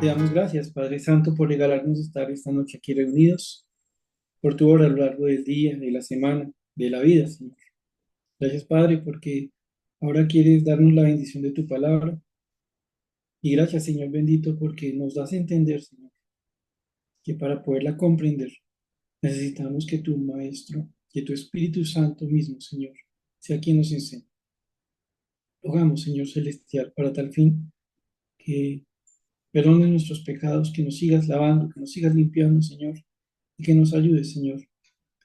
Te damos gracias, Padre Santo, por regalarnos estar esta noche aquí reunidos, por tu obra a lo largo del día, de la semana, de la vida, Señor. Gracias, Padre, porque ahora quieres darnos la bendición de tu palabra. Y gracias, Señor bendito, porque nos das a entender, Señor, que para poderla comprender necesitamos que tu Maestro, que tu Espíritu Santo mismo, Señor, sea quien nos enseñe. Rogamos, Señor Celestial, para tal fin, que perdones nuestros pecados, que nos sigas lavando, que nos sigas limpiando, Señor, y que nos ayudes, Señor,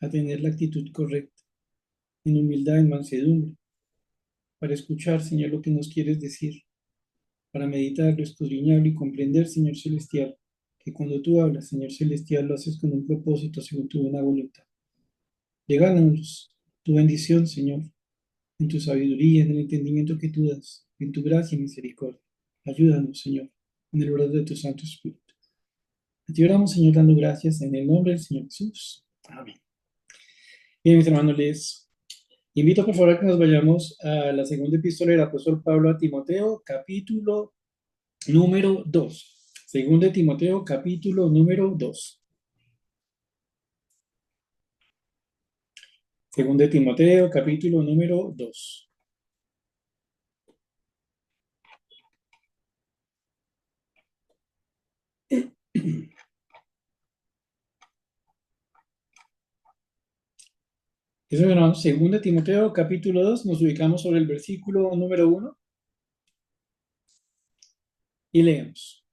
a tener la actitud correcta, en humildad, en mansedumbre, para escuchar, Señor, lo que nos quieres decir, para meditarlo, escudriñarlo y comprender, Señor Celestial, que cuando tú hablas, Señor Celestial, lo haces con un propósito según tu buena voluntad. Regálanos tu bendición, Señor, en tu sabiduría, en el entendimiento que tú das, en tu gracia y misericordia. Ayúdanos, Señor, en el verdad de tu Santo Espíritu. Te oramos, Señor, dando gracias en el nombre del Señor Jesús. Amén. Bien, mis hermanos, les invito por favor a que nos vayamos a la segunda epístola del apóstol Pablo a Timoteo, capítulo número 2. Segunda de Timoteo, capítulo número 2. Segunda de Timoteo, capítulo número 2. Eso, hermanos, segunda de Timoteo, capítulo 2, nos ubicamos sobre el versículo número 1 y leemos.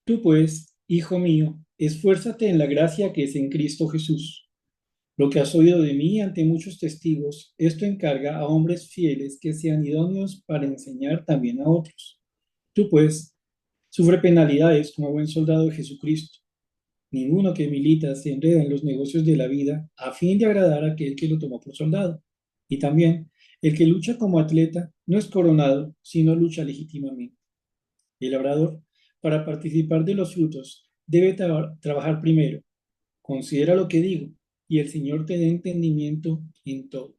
Tú pues, hijo mío, esfuérzate en la gracia que es en Cristo Jesús. Lo que has oído de mí ante muchos testigos, esto encarga a hombres fieles que sean idóneos para enseñar también a otros. Tú, pues, sufre penalidades como buen soldado de Jesucristo. Ninguno que milita se enreda en los negocios de la vida a fin de agradar a aquel que lo tomó por soldado. Y también, el que lucha como atleta no es coronado, sino lucha legítimamente. El labrador, para participar de los frutos, debe trabajar primero. Considera lo que digo, y el Señor te dé entendimiento en todo.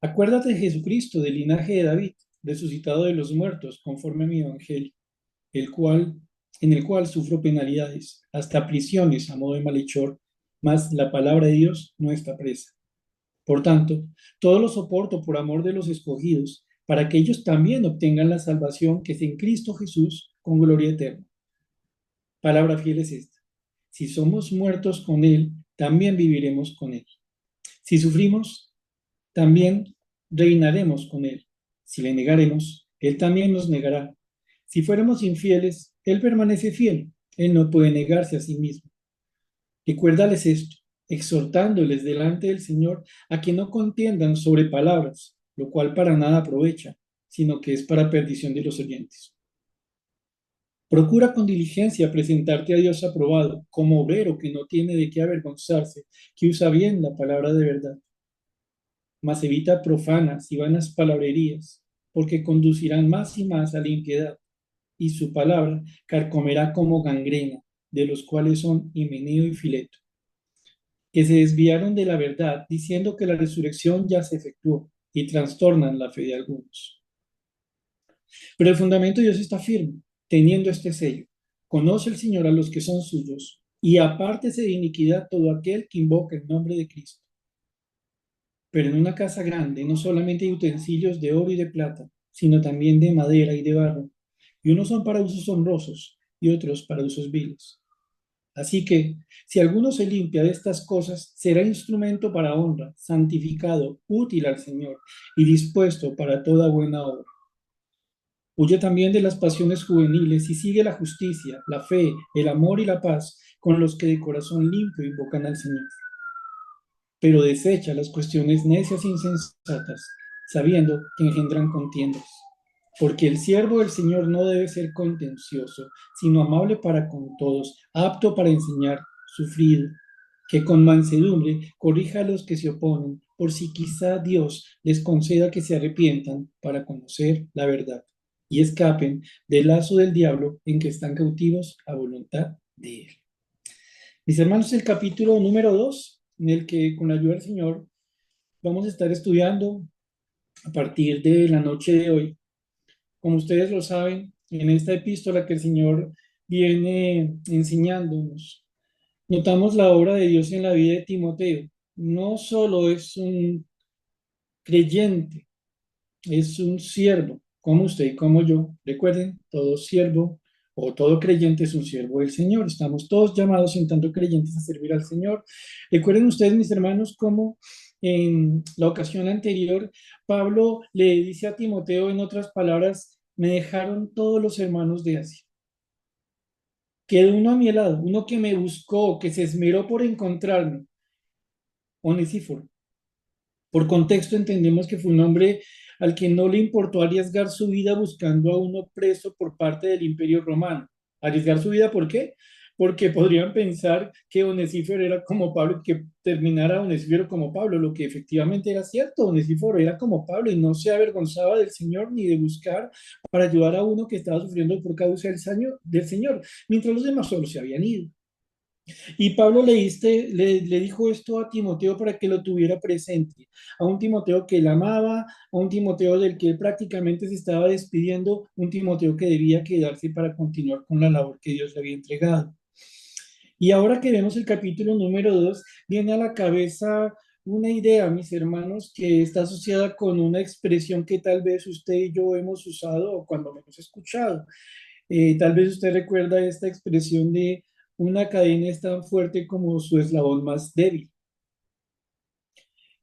Acuérdate de Jesucristo, del linaje de David, resucitado de los muertos, conforme a mi evangelio, en el cual sufro penalidades, hasta prisiones a modo de malhechor, mas la palabra de Dios no está presa. Por tanto, todo lo soporto por amor de los escogidos, para que ellos también obtengan la salvación que es en Cristo Jesús con gloria eterna. Palabra fiel es esta. Si somos muertos con Él, también viviremos con Él. Si sufrimos, también reinaremos con Él. Si le negaremos, Él también nos negará. Si fuéramos infieles, Él permanece fiel. Él no puede negarse a sí mismo. Recuérdales esto, exhortándoles delante del Señor a que no contiendan sobre palabras, lo cual para nada aprovecha, sino que es para perdición de los oyentes. Procura con diligencia presentarte a Dios aprobado, como obrero que no tiene de qué avergonzarse, que usa bien la palabra de verdad. Mas evita profanas y vanas palabrerías, porque conducirán más y más a la impiedad, y su palabra carcomerá como gangrena, de los cuales son Himeneo y Fileto, que se desviaron de la verdad, diciendo que la resurrección ya se efectuó, y trastornan la fe de algunos. Pero el fundamento de Dios está firme, teniendo este sello. Conoce el Señor a los que son suyos, y apártese de iniquidad todo aquel que invoca el nombre de Cristo. Pero en una casa grande no solamente hay utensilios de oro y de plata, sino también de madera y de barro, y unos son para usos honrosos y otros para usos viles. Así que, si alguno se limpia de estas cosas, será instrumento para honra, santificado, útil al Señor y dispuesto para toda buena obra. Huye también de las pasiones juveniles y sigue la justicia, la fe, el amor y la paz con los que de corazón limpio invocan al Señor. Pero desecha las cuestiones necias e insensatas, sabiendo que engendran contiendas. Porque el siervo del Señor no debe ser contencioso, sino amable para con todos, apto para enseñar, sufrido, que con mansedumbre corrija a los que se oponen, por si quizá Dios les conceda que se arrepientan para conocer la verdad y escapen del lazo del diablo en que están cautivos a voluntad de él. Mis hermanos, el capítulo número 2, en el que con la ayuda del Señor vamos a estar estudiando a partir de la noche de hoy. Como ustedes lo saben, en esta epístola que el Señor viene enseñándonos. Notamos la obra de Dios en la vida de Timoteo. No solo es un creyente, es un siervo, como usted y como yo. Recuerden, todo siervo o todo creyente es un siervo del Señor. Estamos todos llamados, en tanto creyentes, a servir al Señor. Recuerden ustedes, mis hermanos, cómo en la ocasión anterior Pablo le dice a Timoteo, en otras palabras, me dejaron todos los hermanos de Asia. Quedó uno a mi lado, uno que me buscó, que se esmeró por encontrarme, Onesíforo. Por contexto entendemos que fue un hombre al que no le importó arriesgar su vida buscando a uno preso por parte del Imperio Romano. ¿Arriesgar su vida por qué? Porque podrían pensar que Onesíforo era como Pablo, que terminara Onesíforo como Pablo, lo que efectivamente era cierto. Onesíforo era como Pablo y no se avergonzaba del Señor ni de buscar para ayudar a uno que estaba sufriendo por causa del Señor, mientras los demás solo se habían ido. Y Pablo le dijo esto a Timoteo para que lo tuviera presente, a un Timoteo que él amaba, a un Timoteo del que él prácticamente se estaba despidiendo, un Timoteo que debía quedarse para continuar con la labor que Dios le había entregado. Y ahora que vemos el capítulo número 2, viene a la cabeza una idea, mis hermanos, que está asociada con una expresión que tal vez usted y yo hemos usado o cuando menos escuchado. Tal vez usted recuerda esta expresión de una cadena es tan fuerte como su eslabón más débil.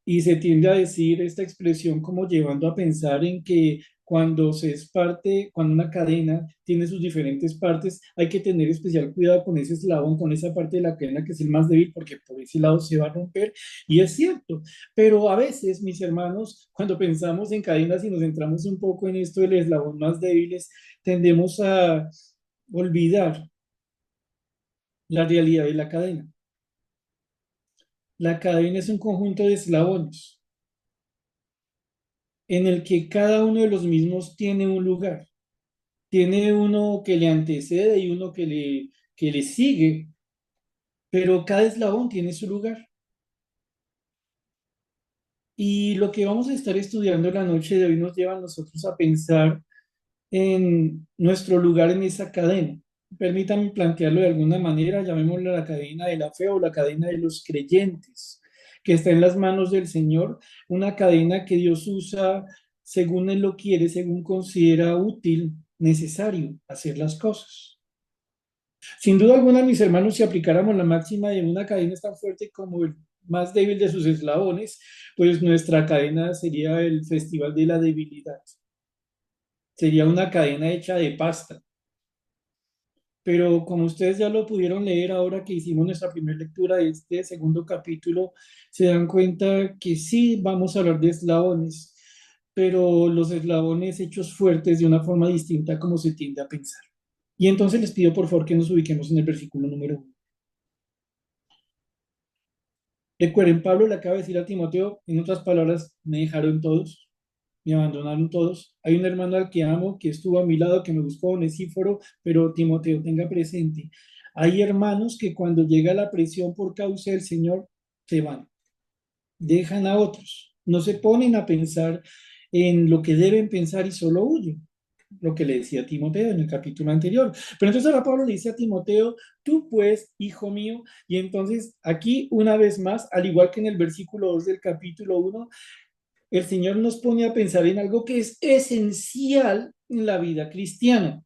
Y se tiende a decir esta expresión como llevando a pensar en que cuando se es parte, cuando una cadena tiene sus diferentes partes, hay que tener especial cuidado con ese eslabón, con esa parte de la cadena que es el más débil, porque por ese lado se va a romper. Y es cierto, pero a veces, mis hermanos, cuando pensamos en cadenas y nos centramos un poco en esto del eslabón más débiles, tendemos a olvidar la realidad de la cadena. La cadena es un conjunto de eslabones en el que cada uno de los mismos tiene un lugar. Tiene uno que le antecede y uno que le sigue, pero cada eslabón tiene su lugar. Y lo que vamos a estar estudiando la noche de hoy nos lleva a nosotros a pensar en nuestro lugar en esa cadena. Permítanme plantearlo de alguna manera, llamémosla la cadena de la fe o la cadena de los creyentes, que está en las manos del Señor, una cadena que Dios usa según Él lo quiere, según considera útil, necesario hacer las cosas. Sin duda alguna, mis hermanos, si aplicáramos la máxima de una cadena es tan fuerte como el más débil de sus eslabones, pues nuestra cadena sería el festival de la debilidad. Sería una cadena hecha de pasta. Pero como ustedes ya lo pudieron leer ahora que hicimos nuestra primera lectura de este segundo capítulo, se dan cuenta que sí vamos a hablar de eslabones, pero los eslabones hechos fuertes de una forma distinta como se tiende a pensar. Y entonces les pido por favor que nos ubiquemos en el versículo número 1. Recuerden, Pablo le acaba de decir a Timoteo, en otras palabras, me dejaron todos, me abandonaron todos. Hay un hermano al que amo, que estuvo a mi lado, que me buscó, Onesíforo, pero Timoteo, tenga presente. Hay hermanos que cuando llega la presión por causa del Señor, se van, dejan a otros, no se ponen a pensar en lo que deben pensar y solo huyen. Lo que le decía a Timoteo en el capítulo anterior. Pero entonces ahora Pablo le dice a Timoteo, tú pues, hijo mío, y entonces aquí una vez más, al igual que en el versículo 2 del capítulo 1, el Señor nos pone a pensar en algo que es esencial en la vida cristiana.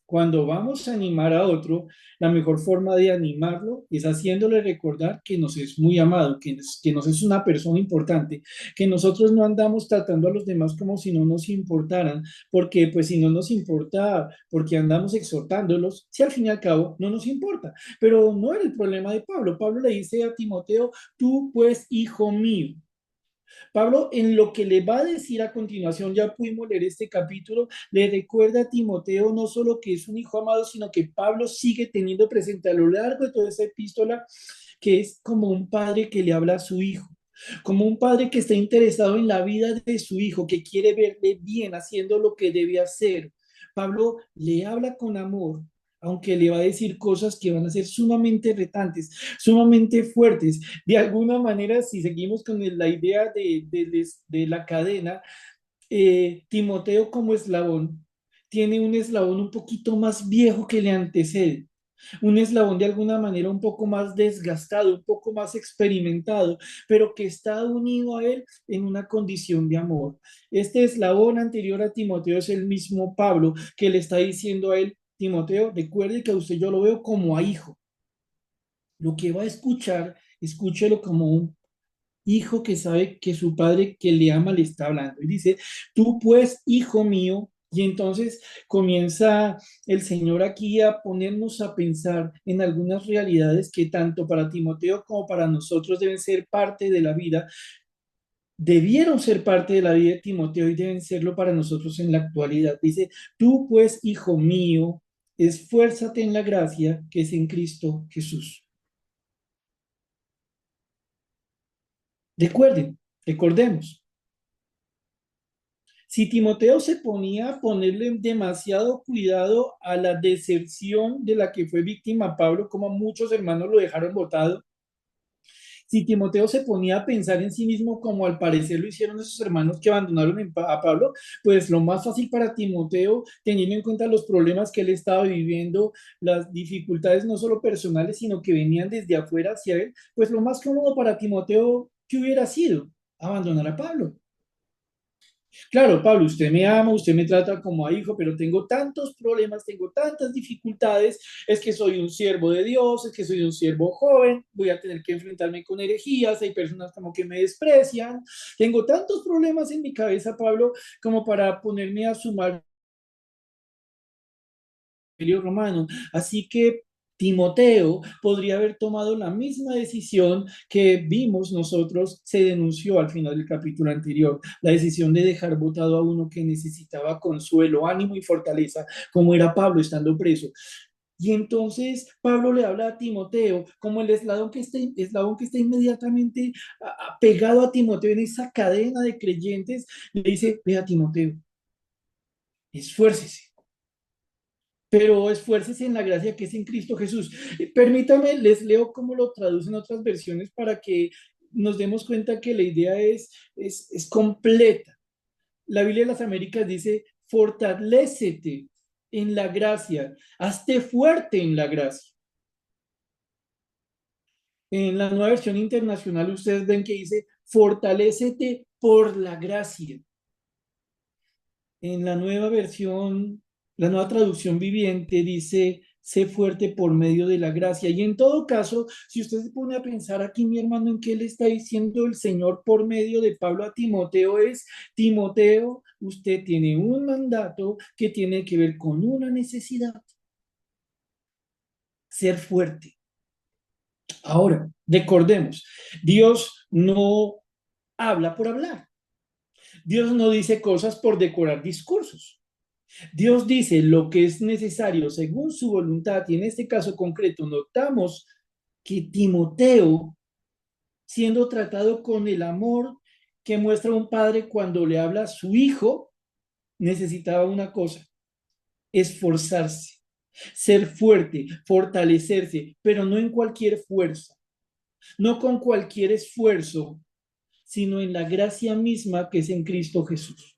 Cuando vamos a animar a otro, la mejor forma de animarlo es haciéndole recordar que nos es muy amado, que nos es una persona importante, que nosotros no andamos tratando a los demás como si no nos importaran, porque pues si no nos importa, porque andamos exhortándolos, si al fin y al cabo no nos importa. Pero no era el problema de Pablo. Pablo le dice a Timoteo, tú pues, hijo mío. Pablo, en lo que le va a decir a continuación, ya pudimos leer este capítulo, le recuerda a Timoteo no solo que es un hijo amado, sino que Pablo sigue teniendo presente a lo largo de toda esa epístola que es como un padre que le habla a su hijo, como un padre que está interesado en la vida de su hijo, que quiere verle bien haciendo lo que debe hacer. Pablo le habla con amor, aunque le va a decir cosas que van a ser sumamente retantes, sumamente fuertes. De alguna manera, si seguimos con la idea de la cadena, Timoteo como eslabón tiene un eslabón un poquito más viejo que le antecede, un eslabón de alguna manera un poco más desgastado, un poco más experimentado, pero que está unido a él en una condición de amor. Este eslabón anterior a Timoteo es el mismo Pablo que le está diciendo a él, Timoteo, recuerde que a usted yo lo veo como a hijo. Lo que va a escuchar, escúchelo como un hijo que sabe que su padre que le ama le está hablando. Y dice, tú pues, hijo mío, y entonces comienza el Señor aquí a ponernos a pensar en algunas realidades que tanto para Timoteo como para nosotros deben ser parte de la vida, debieron ser parte de la vida de Timoteo y deben serlo para nosotros en la actualidad. Dice, tú pues, hijo mío, esfuérzate en la gracia que es en Cristo Jesús. Recuerden, recordemos, si Timoteo se ponía a ponerle demasiado cuidado a la deserción de la que fue víctima Pablo, como muchos hermanos lo dejaron botado, si Timoteo se ponía a pensar en sí mismo como al parecer lo hicieron esos hermanos que abandonaron a Pablo, pues lo más fácil para Timoteo, teniendo en cuenta los problemas que él estaba viviendo, las dificultades no solo personales, sino que venían desde afuera hacia él, pues lo más cómodo para Timoteo que hubiera sido abandonar a Pablo. Claro, Pablo, usted me ama, usted me trata como a hijo, pero tengo tantos problemas, tengo tantas dificultades, es que soy un siervo de Dios, es que soy un siervo joven, voy a tener que enfrentarme con herejías, hay personas como que me desprecian, tengo tantos problemas en mi cabeza, Pablo, como para ponerme a sumar Imperio Romano. Así que Timoteo podría haber tomado la misma decisión que vimos nosotros, se denunció al final del capítulo anterior, la decisión de dejar votado a uno que necesitaba consuelo, ánimo y fortaleza, como era Pablo estando preso. Y entonces Pablo le habla a Timoteo como el eslabón que está inmediatamente pegado a Timoteo en esa cadena de creyentes, le dice, ve a Timoteo, esfuércese, pero esfuércese en la gracia que es en Cristo Jesús. Permítame, les leo cómo lo traducen otras versiones para que nos demos cuenta que la idea es completa. La Biblia de las Américas dice, fortalécete en la gracia, hazte fuerte en la gracia. En la nueva versión internacional ustedes ven que dice, fortalécete por la gracia. En la nueva versión, la nueva traducción viviente dice, sé fuerte por medio de la gracia. Y en todo caso, si usted se pone a pensar aquí, mi hermano, en qué le está diciendo el Señor por medio de Pablo a Timoteo es, Timoteo, usted tiene un mandato que tiene que ver con una necesidad, ser fuerte. Ahora, recordemos, Dios no habla por hablar. Dios no dice cosas por decorar discursos. Dios dice lo que es necesario según su voluntad y en este caso concreto notamos que Timoteo, siendo tratado con el amor que muestra un padre cuando le habla a su hijo, necesitaba una cosa, esforzarse, ser fuerte, fortalecerse, pero no en cualquier fuerza, no con cualquier esfuerzo, sino en la gracia misma que es en Cristo Jesús.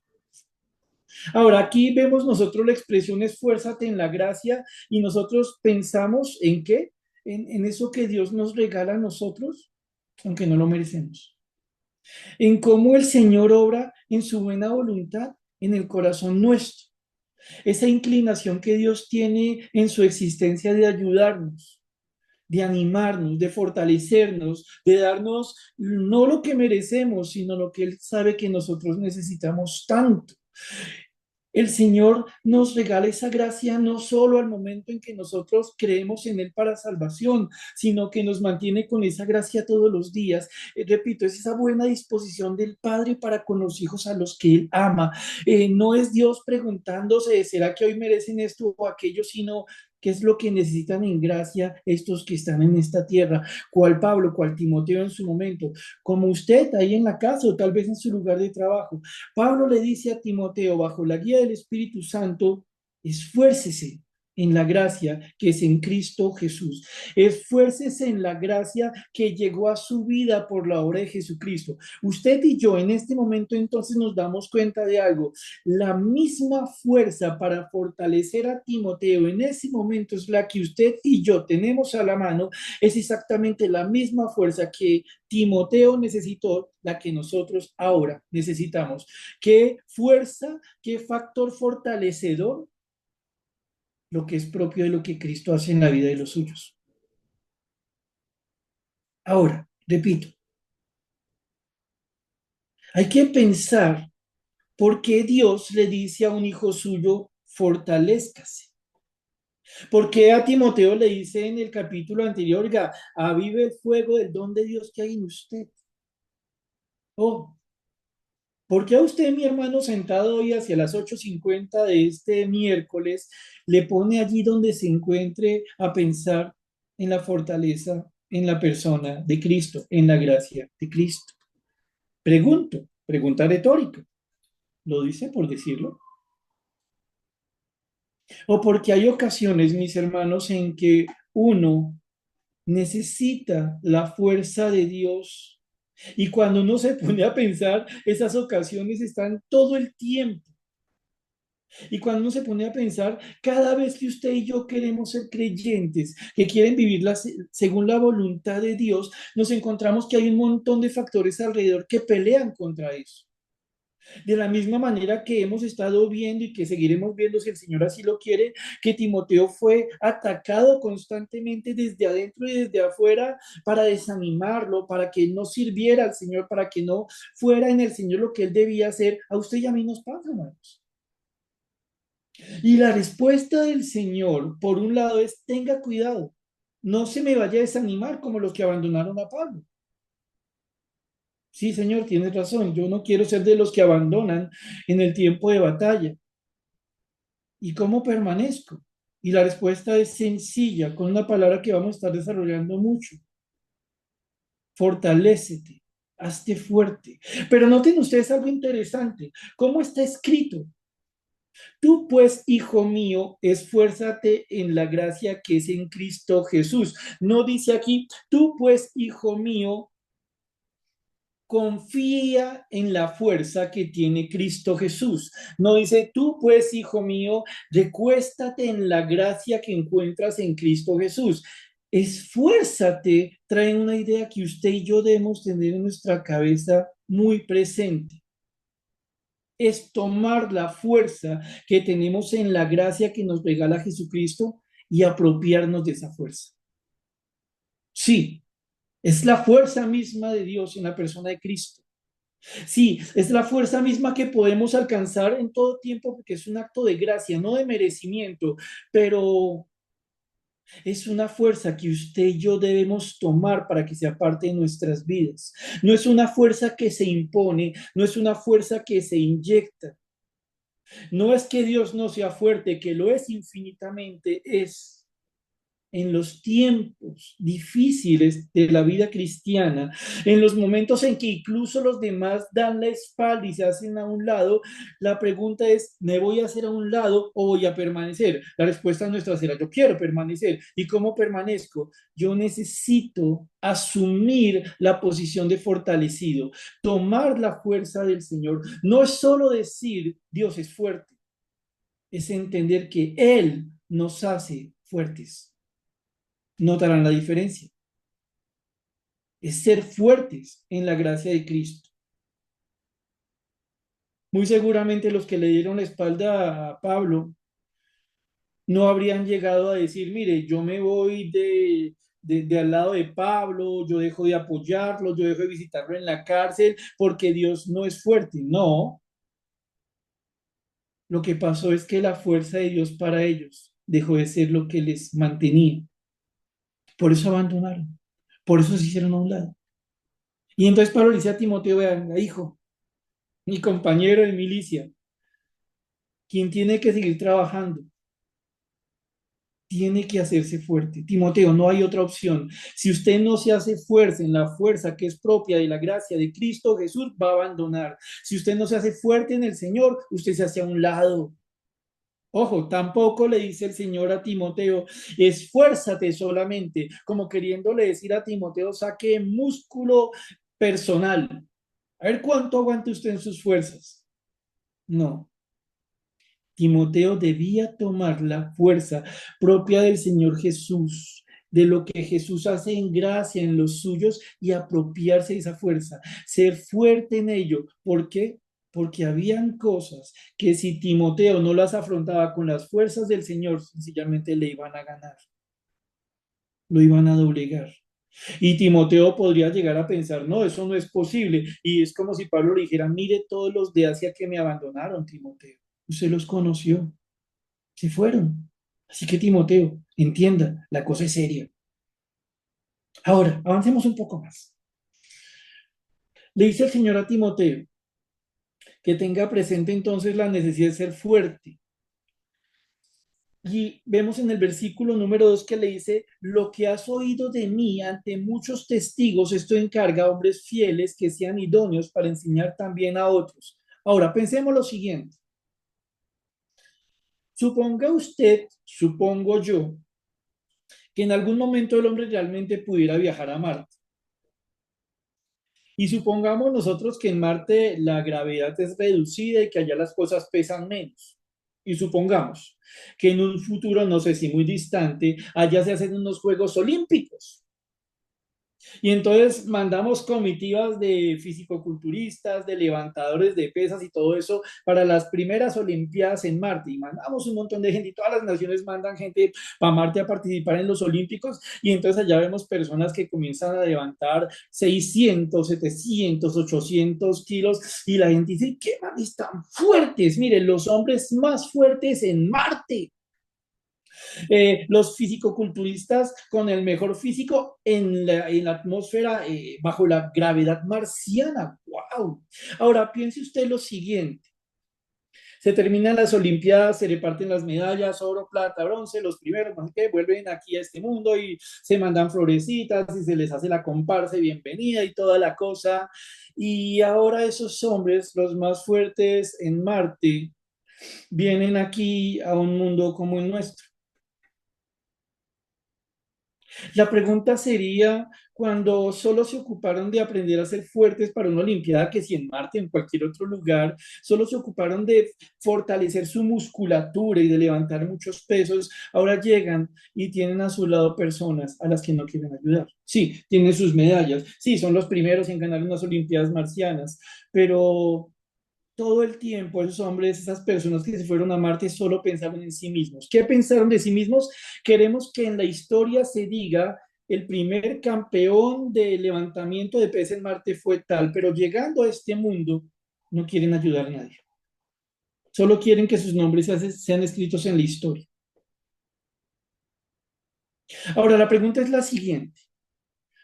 Ahora, aquí vemos nosotros la expresión esfuérzate en la gracia y nosotros pensamos en qué, en eso que Dios nos regala a nosotros, aunque no lo merecemos, en cómo el Señor obra en su buena voluntad en el corazón nuestro, esa inclinación que Dios tiene en su existencia de ayudarnos, de animarnos, de fortalecernos, de darnos no lo que merecemos, sino lo que Él sabe que nosotros necesitamos tanto. El Señor nos regala esa gracia no solo al momento en que nosotros creemos en Él para salvación, sino que nos mantiene con esa gracia todos los días. Repito, es esa buena disposición del Padre para con los hijos a los que Él ama. No es Dios preguntándose, ¿será que hoy merecen esto o aquello? Sino qué es lo que necesitan en gracia estos que están en esta tierra, cual Pablo, cual Timoteo en su momento, como usted ahí en la casa o tal vez en su lugar de trabajo. Pablo le dice a Timoteo, bajo la guía del Espíritu Santo, esfuércese en la gracia que es en Cristo Jesús. Esfuércese en la gracia que llegó a su vida por la obra de Jesucristo. Usted y yo en este momento entonces nos damos cuenta de algo. La misma fuerza para fortalecer a Timoteo en ese momento es la que usted y yo tenemos a la mano. Es exactamente la misma fuerza que Timoteo necesitó, la que nosotros ahora necesitamos. ¿Qué fuerza, qué factor fortalecedor? Lo que es propio de lo que Cristo hace en la vida de los suyos. Ahora, repito, hay que pensar por qué Dios le dice a un hijo suyo, fortalézcase. ¿Por qué a Timoteo le dice en el capítulo anterior, oiga, avive el fuego del don de Dios que hay en usted? Oh, ¿por qué a usted, mi hermano, sentado hoy hacia las 8:50 de este miércoles, le pone allí donde se encuentre a pensar en la fortaleza, en la persona de Cristo, en la gracia de Cristo? Pregunto, pregunta retórica. ¿Lo dice por decirlo? O porque hay ocasiones, mis hermanos, en que uno necesita la fuerza de Dios. Y cuando uno se pone a pensar, esas ocasiones están todo el tiempo. Y cuando uno se pone a pensar, cada vez que usted y yo queremos ser creyentes, que quieren vivir según la voluntad de Dios, nos encontramos que hay un montón de factores alrededor que pelean contra eso. De la misma manera que hemos estado viendo y que seguiremos viendo si el Señor así lo quiere, que Timoteo fue atacado constantemente desde adentro y desde afuera para desanimarlo, para que no sirviera al Señor, para que no fuera en el Señor lo que él debía hacer. A usted y a mí nos pasa, hermanos. Y la respuesta del Señor, por un lado, es: tenga cuidado, no se me vaya a desanimar como los que abandonaron a Pablo. Sí, Señor, tienes razón, yo no quiero ser de los que abandonan en el tiempo de batalla. ¿Y cómo permanezco? Y la respuesta es sencilla, con una palabra que vamos a estar desarrollando mucho: fortalécete, hazte fuerte. Pero noten ustedes algo interesante: ¿cómo está escrito? Tú pues, hijo mío, esfuérzate en la gracia que es en Cristo Jesús. No dice aquí, tú pues, hijo mío, confía en la fuerza que tiene Cristo Jesús. No dice, tú pues, hijo mío, recuéstate en la gracia que encuentras en Cristo Jesús. Esfuérzate trae una idea que usted y yo debemos tener en nuestra cabeza muy presente. Es tomar la fuerza que tenemos en la gracia que nos regala Jesucristo y apropiarnos de esa fuerza. Sí, es la fuerza misma de Dios en la persona de Cristo. Sí, es la fuerza misma que podemos alcanzar en todo tiempo porque es un acto de gracia, no de merecimiento, pero es una fuerza que usted y yo debemos tomar para que sea parte de nuestras vidas. No es una fuerza que se impone, no es una fuerza que se inyecta. No es que Dios no sea fuerte, que lo es infinitamente, es en los tiempos difíciles de la vida cristiana, en los momentos en que incluso los demás dan la espalda y se hacen a un lado, la pregunta es, ¿me voy a hacer a un lado o voy a permanecer? La respuesta nuestra será, yo quiero permanecer. ¿Y cómo permanezco? Yo necesito asumir la posición de fortalecido, tomar la fuerza del Señor. No es solo decir, Dios es fuerte, es entender que Él nos hace fuertes. Notarán la diferencia. Es ser fuertes en la gracia de Cristo. Muy seguramente los que le dieron la espalda a Pablo no habrían llegado a decir, mire, yo me voy de al lado de Pablo, yo dejo de apoyarlo, yo dejo de visitarlo en la cárcel porque Dios no es fuerte. No, lo que pasó es que la fuerza de Dios para ellos dejó de ser lo que les mantenía. Por eso abandonaron, por eso se hicieron a un lado. Y entonces Pablo le dice a Timoteo, vean, hijo, mi compañero de milicia, quien tiene que seguir trabajando, tiene que hacerse fuerte. Timoteo, no hay otra opción. Si usted no se hace fuerte en la fuerza que es propia de la gracia de Cristo Jesús, va a abandonar. Si usted no se hace fuerte en el Señor, usted se hace a un lado. Ojo, tampoco le dice el Señor a Timoteo, esfuérzate solamente, como queriéndole decir a Timoteo, saque músculo personal. A ver cuánto aguante usted en sus fuerzas. No, Timoteo debía tomar la fuerza propia del Señor Jesús, de lo que Jesús hace en gracia en los suyos y apropiarse de esa fuerza, ser fuerte en ello. ¿Por qué? Porque habían cosas que si Timoteo no las afrontaba con las fuerzas del Señor, sencillamente le iban a ganar, lo iban a doblegar. Y Timoteo podría llegar a pensar, no, eso no es posible. Y es como si Pablo le dijera, mire todos los de Asia que me abandonaron, Timoteo. Usted los conoció, se fueron. Así que Timoteo, entienda, la cosa es seria. Ahora, avancemos un poco más. Le dice el Señor a Timoteo que tenga presente entonces la necesidad de ser fuerte. Y vemos en el versículo número 2 que le dice, lo que has oído de mí ante muchos testigos, esto encarga a hombres fieles que sean idóneos para enseñar también a otros. Ahora, pensemos lo siguiente. Suponga usted, supongo yo, que en algún momento el hombre realmente pudiera viajar a Marte. Y supongamos nosotros que en Marte la gravedad es reducida y que allá las cosas pesan menos. Y supongamos que en un futuro, no sé si muy distante, allá se hacen unos Juegos Olímpicos. Y entonces mandamos comitivas de fisicoculturistas, de levantadores de pesas y todo eso para las primeras Olimpiadas en Marte. Y mandamos un montón de gente y todas las naciones mandan gente para Marte a participar en los Olímpicos. Y entonces allá vemos personas que comienzan a levantar 600, 700, 800 kilos y la gente dice, ¿qué man están fuertes? Miren, los hombres más fuertes en Marte, los fisicoculturistas con el mejor físico en la atmósfera bajo la gravedad marciana. ¡Wow! Ahora piense usted lo siguiente. Se terminan las Olimpiadas, se reparten las medallas, oro, plata, bronce, los primeros, no sé qué, vuelven aquí a este mundo y se mandan florecitas y se les hace la comparsa y bienvenida y toda la cosa. Y ahora esos hombres, los más fuertes en Marte, vienen aquí a un mundo como el nuestro. La pregunta sería, cuando solo se ocuparon de aprender a ser fuertes para una Olimpiada, que si en Marte, en cualquier otro lugar, solo se ocuparon de fortalecer su musculatura y de levantar muchos pesos, ahora llegan y tienen a su lado personas a las que no quieren ayudar. Sí, tienen sus medallas, sí, son los primeros en ganar unas Olimpiadas marcianas, pero todo el tiempo esos hombres, esas personas que se fueron a Marte solo pensaron en sí mismos. ¿Qué pensaron de sí mismos? Queremos que en la historia se diga el primer campeón de levantamiento de pesas en Marte fue tal, pero llegando a este mundo no quieren ayudar a nadie. Solo quieren que sus nombres sean escritos en la historia. Ahora, la pregunta es la siguiente.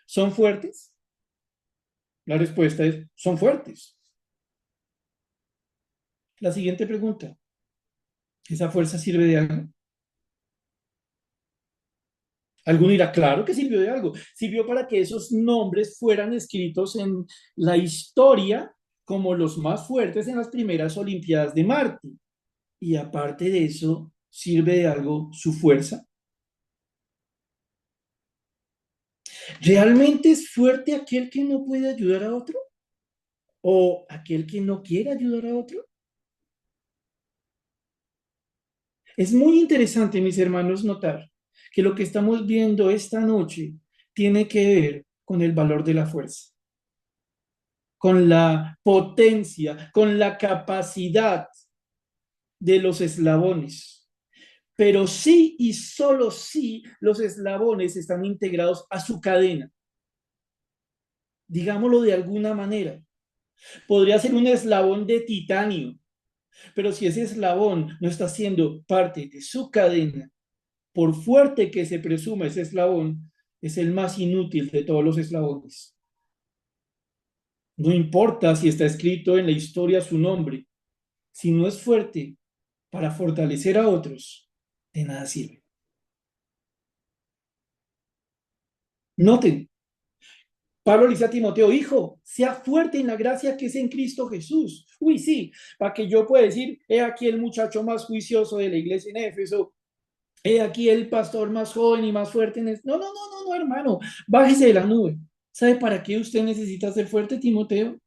¿Son fuertes? La respuesta es, son fuertes. La siguiente pregunta, ¿esa fuerza sirve de algo? Alguno dirá, claro que sirvió de algo. Sirvió para que esos nombres fueran escritos en la historia como los más fuertes en las primeras Olimpiadas de Marte. Y aparte de eso, sirve de algo su fuerza. ¿Realmente es fuerte aquel que no puede ayudar a otro? ¿O aquel que no quiere ayudar a otro? Es muy interesante, mis hermanos, notar que lo que estamos viendo esta noche tiene que ver con el valor de la fuerza, con la potencia, con la capacidad de los eslabones. Pero sí y solo sí los eslabones están integrados a su cadena. Digámoslo de alguna manera. Podría ser un eslabón de titanio, pero si ese eslabón no está siendo parte de su cadena, por fuerte que se presuma ese eslabón, es el más inútil de todos los eslabones. No importa si está escrito en la historia su nombre, si no es fuerte para fortalecer a otros, de nada sirve. Noten, Pablo le dice a Timoteo, hijo, sea fuerte en la gracia que es en Cristo Jesús. Uy, sí, para que yo pueda decir, he aquí el muchacho más juicioso de la iglesia en Éfeso, he aquí el pastor más joven y más fuerte en No, no, no, no, no, hermano, bájese de la nube. ¿Sabe para qué usted necesita ser fuerte, Timoteo?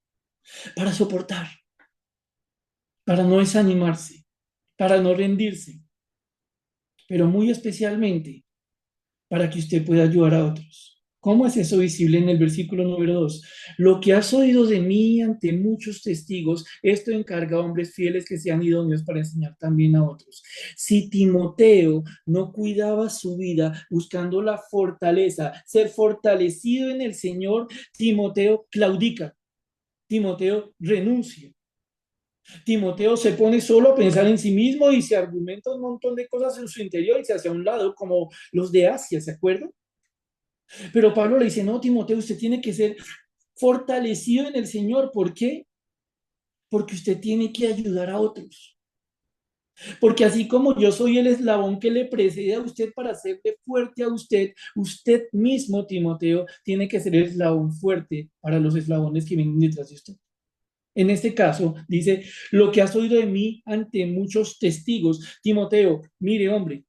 Para soportar, para no desanimarse, para no rendirse, pero muy especialmente para que usted pueda ayudar a otros. ¿Cómo es eso visible en el versículo número 2? Lo que has oído de mí ante muchos testigos, esto encarga a hombres fieles que sean idóneos para enseñar también a otros. Si Timoteo no cuidaba su vida buscando la fortaleza, ser fortalecido en el Señor, Timoteo claudica, Timoteo renuncia. Timoteo se pone solo a pensar en sí mismo y se argumenta un montón de cosas en su interior y se hace a un lado, como los de Asia, ¿se acuerdan? Pero Pablo le dice, no, Timoteo, usted tiene que ser fortalecido en el Señor. ¿Por qué? Porque usted tiene que ayudar a otros. Porque así como yo soy el eslabón que le precede a usted para hacerle fuerte a usted, usted mismo, Timoteo, tiene que ser el eslabón fuerte para los eslabones que vienen detrás de usted. En este caso, dice, lo que has oído de mí ante muchos testigos. Timoteo, mire, hombre,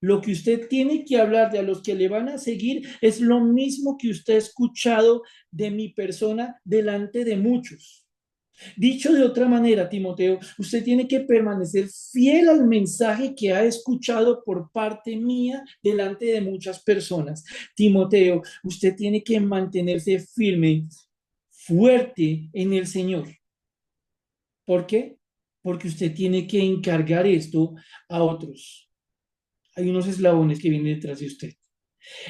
lo que usted tiene que hablar de a los que le van a seguir es lo mismo que usted ha escuchado de mi persona delante de muchos. Dicho de otra manera, Timoteo, usted tiene que permanecer fiel al mensaje que ha escuchado por parte mía delante de muchas personas. Timoteo, usted tiene que mantenerse firme, fuerte en el Señor. ¿Por qué? Porque usted tiene que encargar esto a otros. Hay unos eslabones que vienen detrás de usted.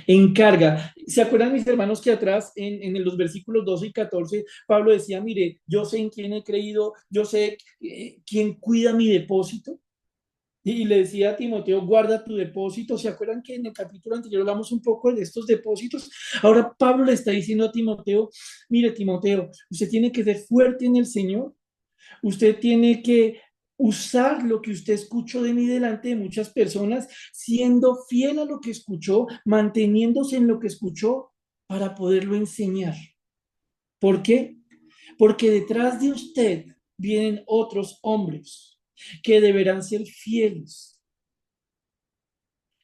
Encarga. ¿Se acuerdan mis hermanos que atrás en los versículos 12 y 14 Pablo decía, mire, yo sé en quién he creído, yo sé quién cuida mi depósito? Y le decía a Timoteo, guarda tu depósito. ¿Se acuerdan que en el capítulo anterior hablamos un poco de estos depósitos? Ahora Pablo le está diciendo a Timoteo, mire Timoteo, usted tiene que ser fuerte en el Señor. Usted tiene que usar lo que usted escuchó de mí delante de muchas personas, siendo fiel a lo que escuchó, manteniéndose en lo que escuchó para poderlo enseñar. ¿Por qué? Porque detrás de usted vienen otros hombres que deberán ser fieles.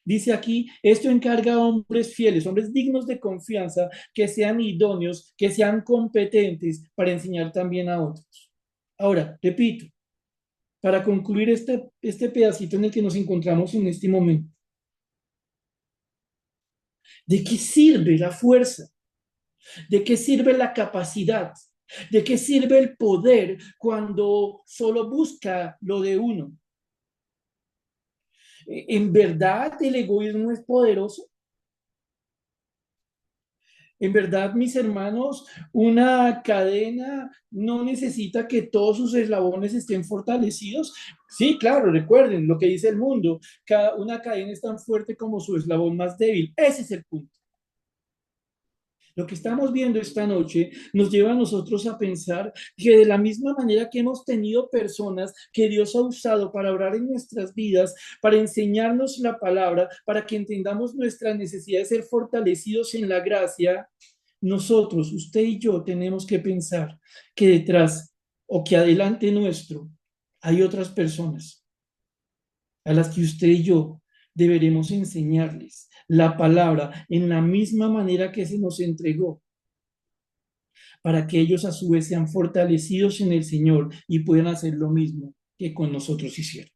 Dice aquí, esto encarga a hombres fieles, hombres dignos de confianza, que sean idóneos, que sean competentes para enseñar también a otros. Ahora, repito, para concluir este pedacito en el que nos encontramos en este momento. ¿De qué sirve la fuerza? ¿De qué sirve la capacidad? ¿De qué sirve el poder cuando solo busca lo de uno? ¿En verdad el egoísmo es poderoso? En verdad, mis hermanos, una cadena no necesita que todos sus eslabones estén fortalecidos. Sí, claro, recuerden lo que dice el mundo. Una cadena es tan fuerte como su eslabón más débil. Ese es el punto. Lo que estamos viendo esta noche nos lleva a nosotros a pensar que de la misma manera que hemos tenido personas que Dios ha usado para orar en nuestras vidas, para enseñarnos la palabra, para que entendamos nuestra necesidad de ser fortalecidos en la gracia, nosotros, usted y yo, tenemos que pensar que detrás o que adelante nuestro hay otras personas a las que usted y yo deberemos enseñarles la palabra en la misma manera que se nos entregó, para que ellos a su vez sean fortalecidos en el Señor y puedan hacer lo mismo que con nosotros hicieron.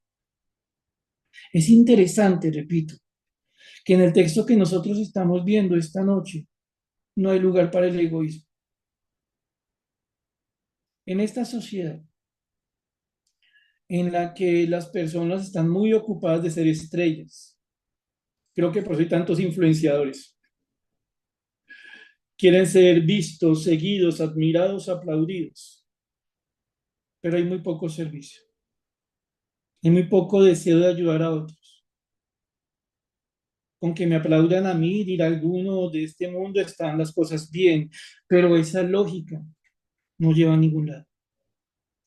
Es interesante, repito, que en el texto que nosotros estamos viendo esta noche no hay lugar para el egoísmo. En esta sociedad en la que las personas están muy ocupadas de ser estrellas, creo que por eso hay tantos influenciadores, quieren ser vistos, seguidos, admirados, aplaudidos, pero hay muy poco servicio, hay muy poco deseo de ayudar a otros. Con que me aplaudan a mí, dirá alguno de este mundo, están las cosas bien, pero esa lógica no lleva a ningún lado.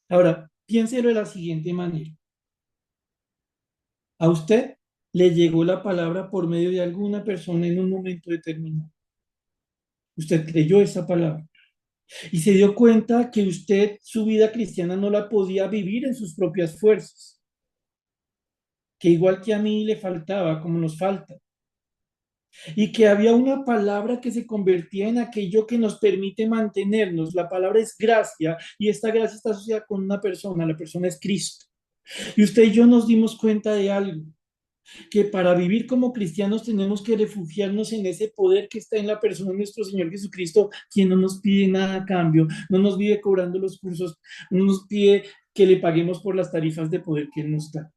Ahora, piénselo de la siguiente manera. A usted le llegó la palabra por medio de alguna persona en un momento determinado. Usted creyó esa palabra y se dio cuenta que usted su vida cristiana no la podía vivir en sus propias fuerzas, que igual que a mí le faltaba, como nos falta, y que había una palabra que se convertía en aquello que nos permite mantenernos. La palabra es gracia y esta gracia está asociada con una persona, la persona es Cristo. Y usted y yo nos dimos cuenta de algo, que para vivir como cristianos tenemos que refugiarnos en ese poder que está en la persona de nuestro Señor Jesucristo, quien no nos pide nada a cambio, no nos vive cobrando los cursos, no nos pide que le paguemos por las tarifas de poder que Él nos da.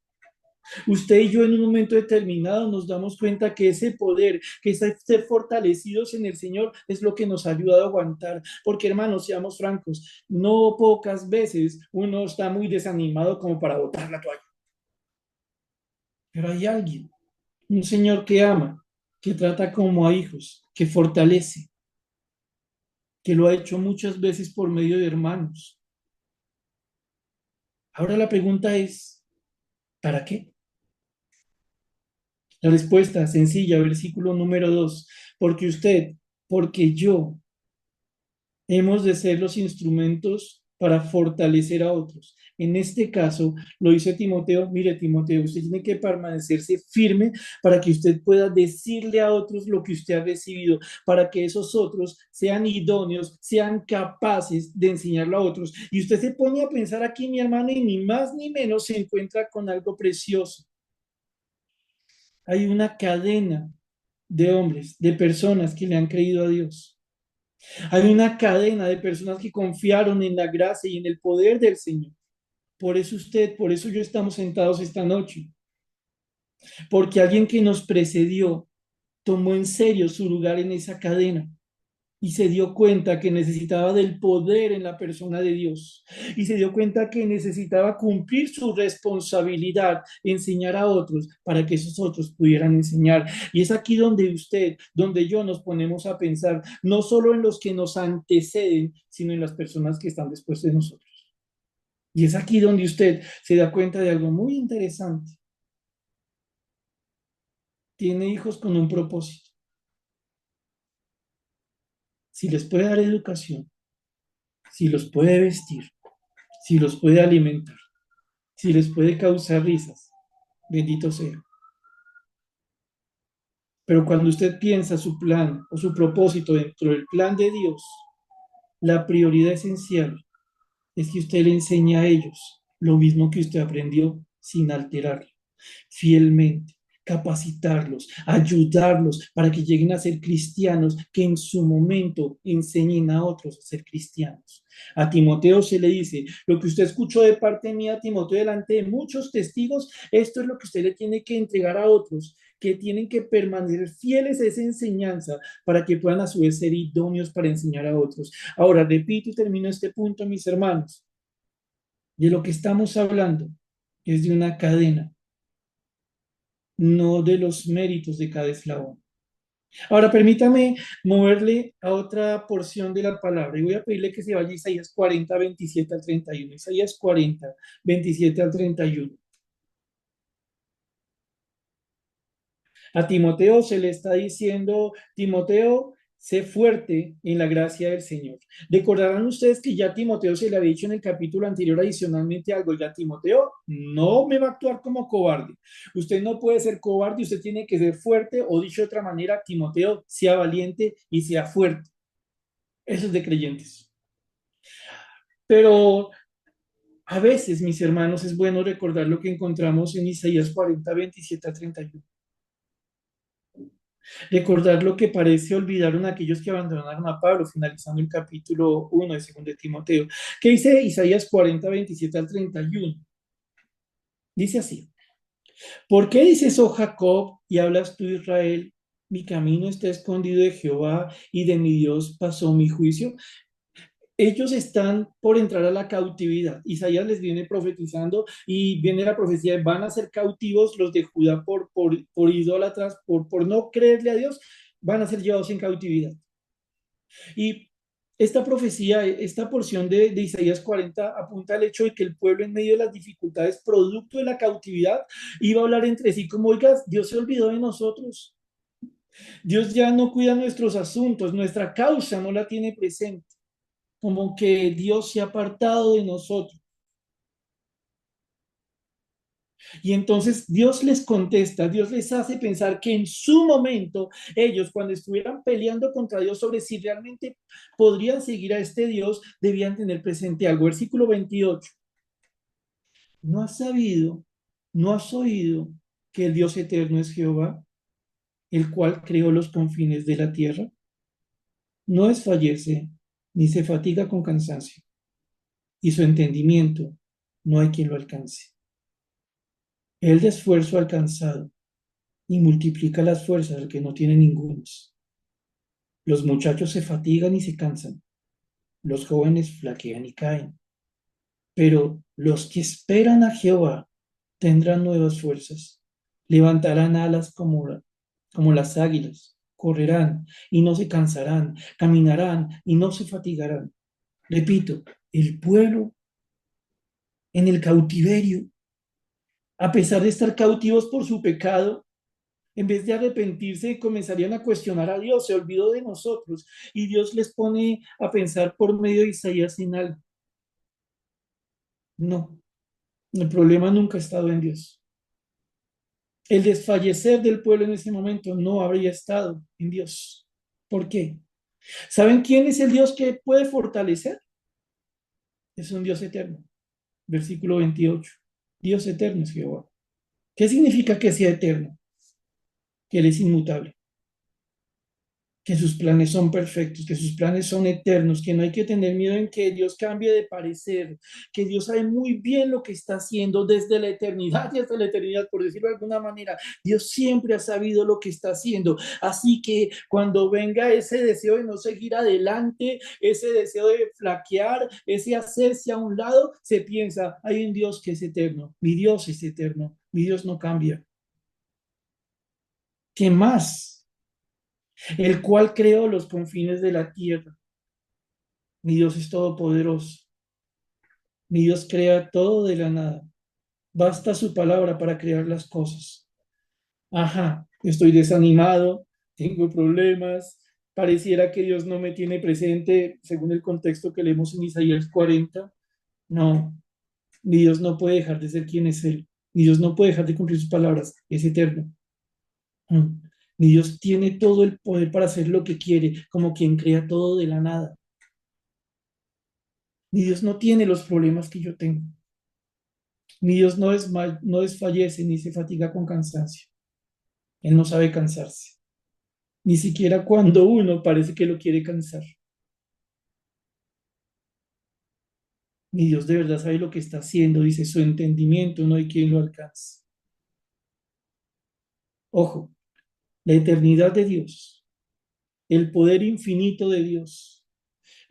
Usted y yo en un momento determinado nos damos cuenta que ese poder, que está fortalecidos en el Señor, es lo que nos ha ayudado a aguantar. Porque hermanos, seamos francos, no pocas veces uno está muy desanimado como para botar la toalla. Pero hay alguien, un Señor que ama, que trata como a hijos, que fortalece, que lo ha hecho muchas veces por medio de hermanos. Ahora la pregunta es, ¿para qué? La respuesta sencilla, versículo número 2, porque usted, porque yo hemos de ser los instrumentos para fortalecer a otros. En este caso, lo dice Timoteo, mire Timoteo, usted tiene que permanecerse firme para que usted pueda decirle a otros lo que usted ha recibido, para que esos otros sean idóneos, sean capaces de enseñarlo a otros. Y usted se pone a pensar aquí, mi hermano, y ni más ni menos se encuentra con algo precioso. Hay una cadena de hombres, de personas que le han creído a Dios. Hay una cadena de personas que confiaron en la gracia y en el poder del Señor. Por eso usted, por eso yo estamos sentados esta noche, porque alguien que nos precedió tomó en serio su lugar en esa cadena y se dio cuenta que necesitaba del poder en la persona de Dios y se dio cuenta que necesitaba cumplir su responsabilidad, enseñar a otros para que esos otros pudieran enseñar. Y es aquí donde usted, donde yo nos ponemos a pensar, no solo en los que nos anteceden, sino en las personas que están después de nosotros. Y es aquí donde usted se da cuenta de algo muy interesante. Tiene hijos con un propósito. Si les puede dar educación, si los puede vestir, si los puede alimentar, si les puede causar risas, bendito sea. Pero cuando usted piensa su plan o su propósito dentro del plan de Dios, la prioridad esencial es que usted le enseñe a ellos lo mismo que usted aprendió sin alterarlo, fielmente, capacitarlos, ayudarlos para que lleguen a ser cristianos, que en su momento enseñen a otros a ser cristianos. A Timoteo se le dice, lo que usted escuchó de parte mía, Timoteo, delante de muchos testigos, esto es lo que usted le tiene que entregar a otros, que tienen que permanecer fieles a esa enseñanza para que puedan a su vez ser idóneos para enseñar a otros. Ahora, repito y termino este punto, mis hermanos, de lo que estamos hablando es de una cadena, no de los méritos de cada eslabón. Ahora, permítame moverle a otra porción de la palabra y voy a pedirle que se vaya a Isaías 40, 27 al 31. Isaías 40, 27 al 31. A Timoteo se le está diciendo, Timoteo, sé fuerte en la gracia del Señor. Recordarán ustedes que ya Timoteo se le había dicho en el capítulo anterior adicionalmente algo, ya Timoteo no me va a actuar como cobarde. Usted no puede ser cobarde, usted tiene que ser fuerte, o dicho de otra manera, Timoteo, sea valiente y sea fuerte. Eso es de creyentes. Pero a veces, mis hermanos, es bueno recordar lo que encontramos en Isaías 40, 27 a 31. Recordar lo que parece olvidaron aquellos que abandonaron a Pablo, finalizando el capítulo 1 de 2 de Timoteo. ¿Qué dice Isaías 40, 27 al 31? Dice así: ¿Por qué dices, oh Jacob, y hablas tú, Israel? Mi camino está escondido de Jehová y de mi Dios pasó mi juicio. Ellos están por entrar a la cautividad. Isaías les viene profetizando y viene la profecía de van a ser cautivos los de Judá por idólatras, por no creerle a Dios, van a ser llevados en cautividad. Y esta profecía, esta porción de Isaías 40 apunta al hecho de que el pueblo en medio de las dificultades, producto de la cautividad, iba a hablar entre sí como, oigas, Dios se olvidó de nosotros. Dios ya no cuida nuestros asuntos, nuestra causa no la tiene presente, como que Dios se ha apartado de nosotros. Y entonces Dios les contesta, Dios les hace pensar que en su momento ellos, cuando estuvieran peleando contra Dios sobre si realmente podrían seguir a este Dios, debían tener presente algo. Versículo 28. ¿No has sabido, no has oído que el Dios eterno es Jehová, el cual creó los confines de la tierra? No desfallece ni se fatiga con cansancio, y su entendimiento no hay quien lo alcance. Él de esfuerzo alcanzado y multiplica las fuerzas al que no tiene ningunos. Los muchachos se fatigan y se cansan, los jóvenes flaquean y caen, pero los que esperan a Jehová tendrán nuevas fuerzas, levantarán alas como las águilas, correrán y no se cansarán, caminarán y no se fatigarán. Repito, el pueblo en el cautiverio, a pesar de estar cautivos por su pecado, en vez de arrepentirse, comenzarían a cuestionar a Dios, se olvidó de nosotros y Dios les pone a pensar por medio de Isaías en algo. No, el problema nunca ha estado en Dios. El desfallecer del pueblo en ese momento no habría estado en Dios. ¿Por qué? ¿Saben quién es el Dios que puede fortalecer? Es un Dios eterno. Versículo 28. Dios eterno es Jehová. ¿Qué significa que sea eterno? Que Él es inmutable, que sus planes son perfectos, que sus planes son eternos, que no hay que tener miedo en que Dios cambie de parecer, que Dios sabe muy bien lo que está haciendo desde la eternidad y hasta la eternidad, por decirlo de alguna manera. Dios siempre ha sabido lo que está haciendo. Así que cuando venga ese deseo de no seguir adelante, ese deseo de flaquear, ese hacerse a un lado, se piensa, hay un Dios que es eterno. Mi Dios es eterno. Mi Dios no cambia. ¿Qué más? El cual creó los confines de la tierra. Mi Dios es todopoderoso. Mi Dios crea todo de la nada. Basta su palabra para crear las cosas. Ajá, estoy desanimado, tengo problemas, pareciera que Dios no me tiene presente según el contexto que leemos en Isaías 40. No, mi Dios no puede dejar de ser quien es Él. Mi Dios no puede dejar de cumplir sus palabras. Es eterno. Mm. Mi Dios tiene todo el poder para hacer lo que quiere, como quien crea todo de la nada. Mi Dios no tiene los problemas que yo tengo. Mi Dios no desfallece ni se fatiga con cansancio. Él no sabe cansarse, ni siquiera cuando uno parece que lo quiere cansar. Mi Dios de verdad sabe lo que está haciendo, dice su entendimiento, no hay quien lo alcance. Ojo, la eternidad de Dios, el poder infinito de Dios,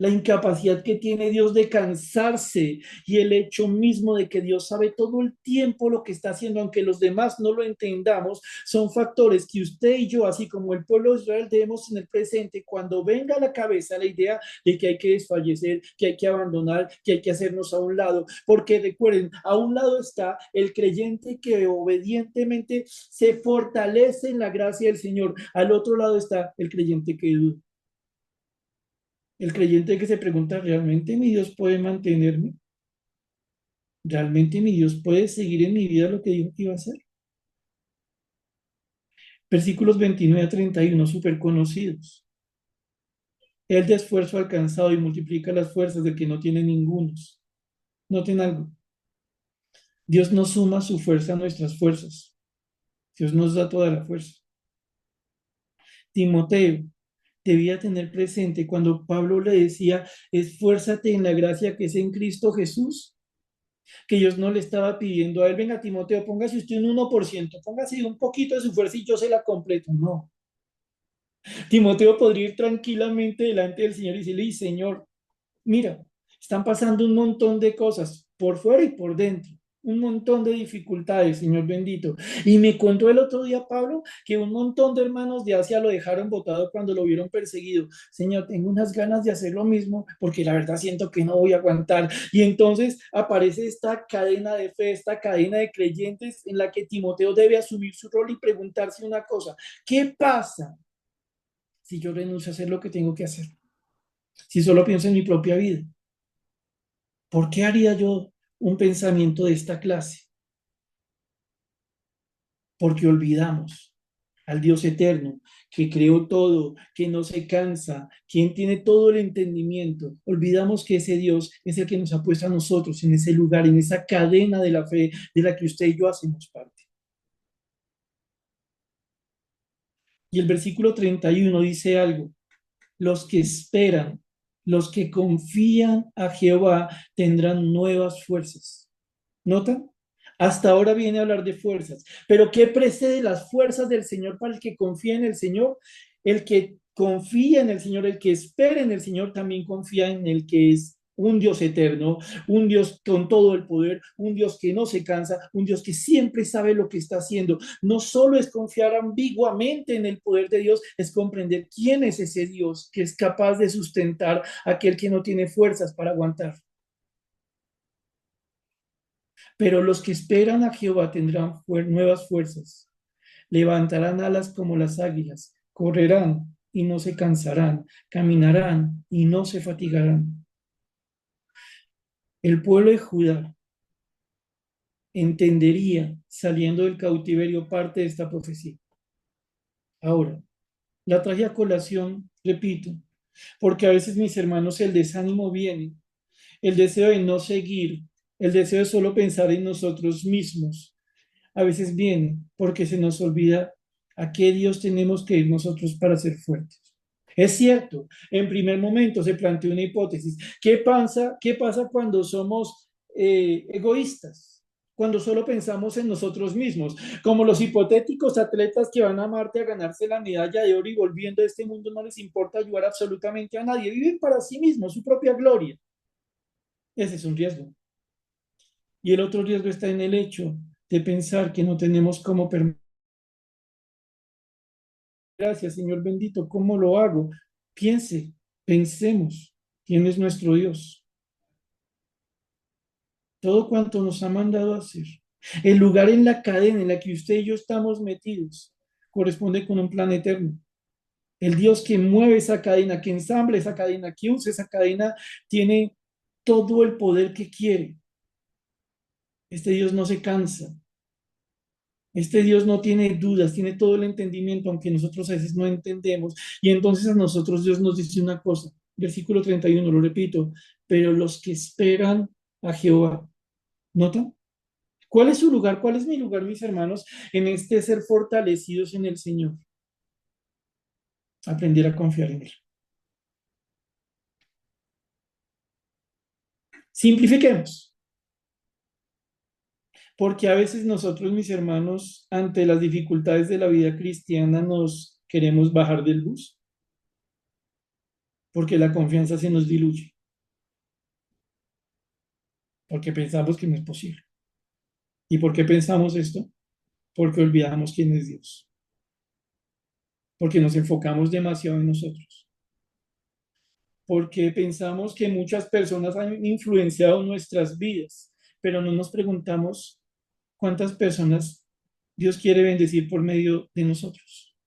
la incapacidad que tiene Dios de cansarse y el hecho mismo de que Dios sabe todo el tiempo lo que está haciendo, aunque los demás no lo entendamos, son factores que usted y yo, así como el pueblo de Israel, debemos tener presente cuando venga a la cabeza la idea de que hay que desfallecer, que hay que abandonar, que hay que hacernos a un lado, porque recuerden, a un lado está el creyente que obedientemente se fortalece en la gracia del Señor, al otro lado está el creyente que duda. El creyente que se pregunta, ¿realmente mi Dios puede mantenerme? ¿Realmente mi Dios puede seguir en mi vida lo que dijo que iba a hacer? Versículos 29 a 31, súper conocidos. Él de esfuerzo alcanzado y multiplica las fuerzas de que no tiene ningunos. Noten algo. Dios no suma su fuerza a nuestras fuerzas. Dios nos da toda la fuerza. Timoteo debía tener presente cuando Pablo le decía, esfuérzate en la gracia que es en Cristo Jesús, que Dios no le estaba pidiendo a él, venga Timoteo, póngase usted un 1%, póngase un poquito de su fuerza y yo se la completo. No, Timoteo podría ir tranquilamente delante del Señor y decirle, Señor, mira, están pasando un montón de cosas por fuera y por dentro. Un montón de dificultades, Señor bendito. Y me contó el otro día, Pablo, que un montón de hermanos de Asia lo dejaron botado cuando lo vieron perseguido. Señor, tengo unas ganas de hacer lo mismo porque la verdad siento que no voy a aguantar. Y entonces aparece esta cadena de fe, esta cadena de creyentes en la que Timoteo debe asumir su rol y preguntarse una cosa. ¿Qué pasa si yo renuncio a hacer lo que tengo que hacer? Si solo pienso en mi propia vida, ¿por qué haría yo un pensamiento de esta clase? Porque olvidamos al Dios eterno, que creó todo, que no se cansa, quien tiene todo el entendimiento. Olvidamos que ese Dios es el que nos ha puesto a nosotros en ese lugar, en esa cadena de la fe de la que usted y yo hacemos parte. Y el versículo 31 dice algo: los que esperan, los que confían a Jehová tendrán nuevas fuerzas. ¿Notan? Hasta ahora viene a hablar de fuerzas. Pero ¿qué precede las fuerzas del Señor para el que confía en el Señor? El que confía en el Señor, el que espera en el Señor, también confía en el que es un Dios eterno, un Dios con todo el poder, un Dios que no se cansa, un Dios que siempre sabe lo que está haciendo. No solo es confiar ambiguamente en el poder de Dios, es comprender quién es ese Dios que es capaz de sustentar a aquel que no tiene fuerzas para aguantar. Pero los que esperan a Jehová tendrán nuevas fuerzas, levantarán alas como las águilas, correrán y no se cansarán, caminarán y no se fatigarán. El pueblo de Judá entendería, saliendo del cautiverio, parte de esta profecía. Ahora, la traje a colación, repito, porque a veces, mis hermanos, el desánimo viene, el deseo de no seguir, el deseo de solo pensar en nosotros mismos. A veces viene porque se nos olvida a qué Dios tenemos que ir nosotros para ser fuertes. Es cierto, en primer momento se plantea una hipótesis. Qué pasa cuando somos egoístas? Cuando solo pensamos en nosotros mismos, como los hipotéticos atletas que van a Marte a ganarse la medalla de oro y volviendo a este mundo no les importa ayudar absolutamente a nadie, viven para sí mismos, su propia gloria. Ese es un riesgo. Y el otro riesgo está en el hecho de pensar que no tenemos cómo permanecer. Gracias, Señor bendito. ¿Cómo lo hago? Piense, pensemos. ¿Quién es nuestro Dios? Todo cuanto nos ha mandado a hacer. El lugar en la cadena en la que usted y yo estamos metidos corresponde con un plan eterno. El Dios que mueve esa cadena, que ensambla esa cadena, que usa esa cadena, tiene todo el poder que quiere. Este Dios no se cansa. Este Dios no tiene dudas, tiene todo el entendimiento, aunque nosotros a veces no entendemos. Y entonces a nosotros Dios nos dice una cosa, versículo 31, lo repito, pero los que esperan a Jehová, ¿notan? ¿Cuál es su lugar? ¿Cuál es mi lugar, mis hermanos, en este ser fortalecidos en el Señor? Aprender a confiar en Él. Simplifiquemos, porque a veces nosotros, mis hermanos, ante las dificultades de la vida cristiana, nos queremos bajar del bus, porque la confianza se nos diluye, porque pensamos que no es posible. ¿Y por qué pensamos esto? Porque olvidamos quién es Dios, porque nos enfocamos demasiado en nosotros, porque pensamos que muchas personas han influenciado nuestras vidas, pero no nos preguntamos cuántas personas Dios quiere bendecir por medio de nosotros.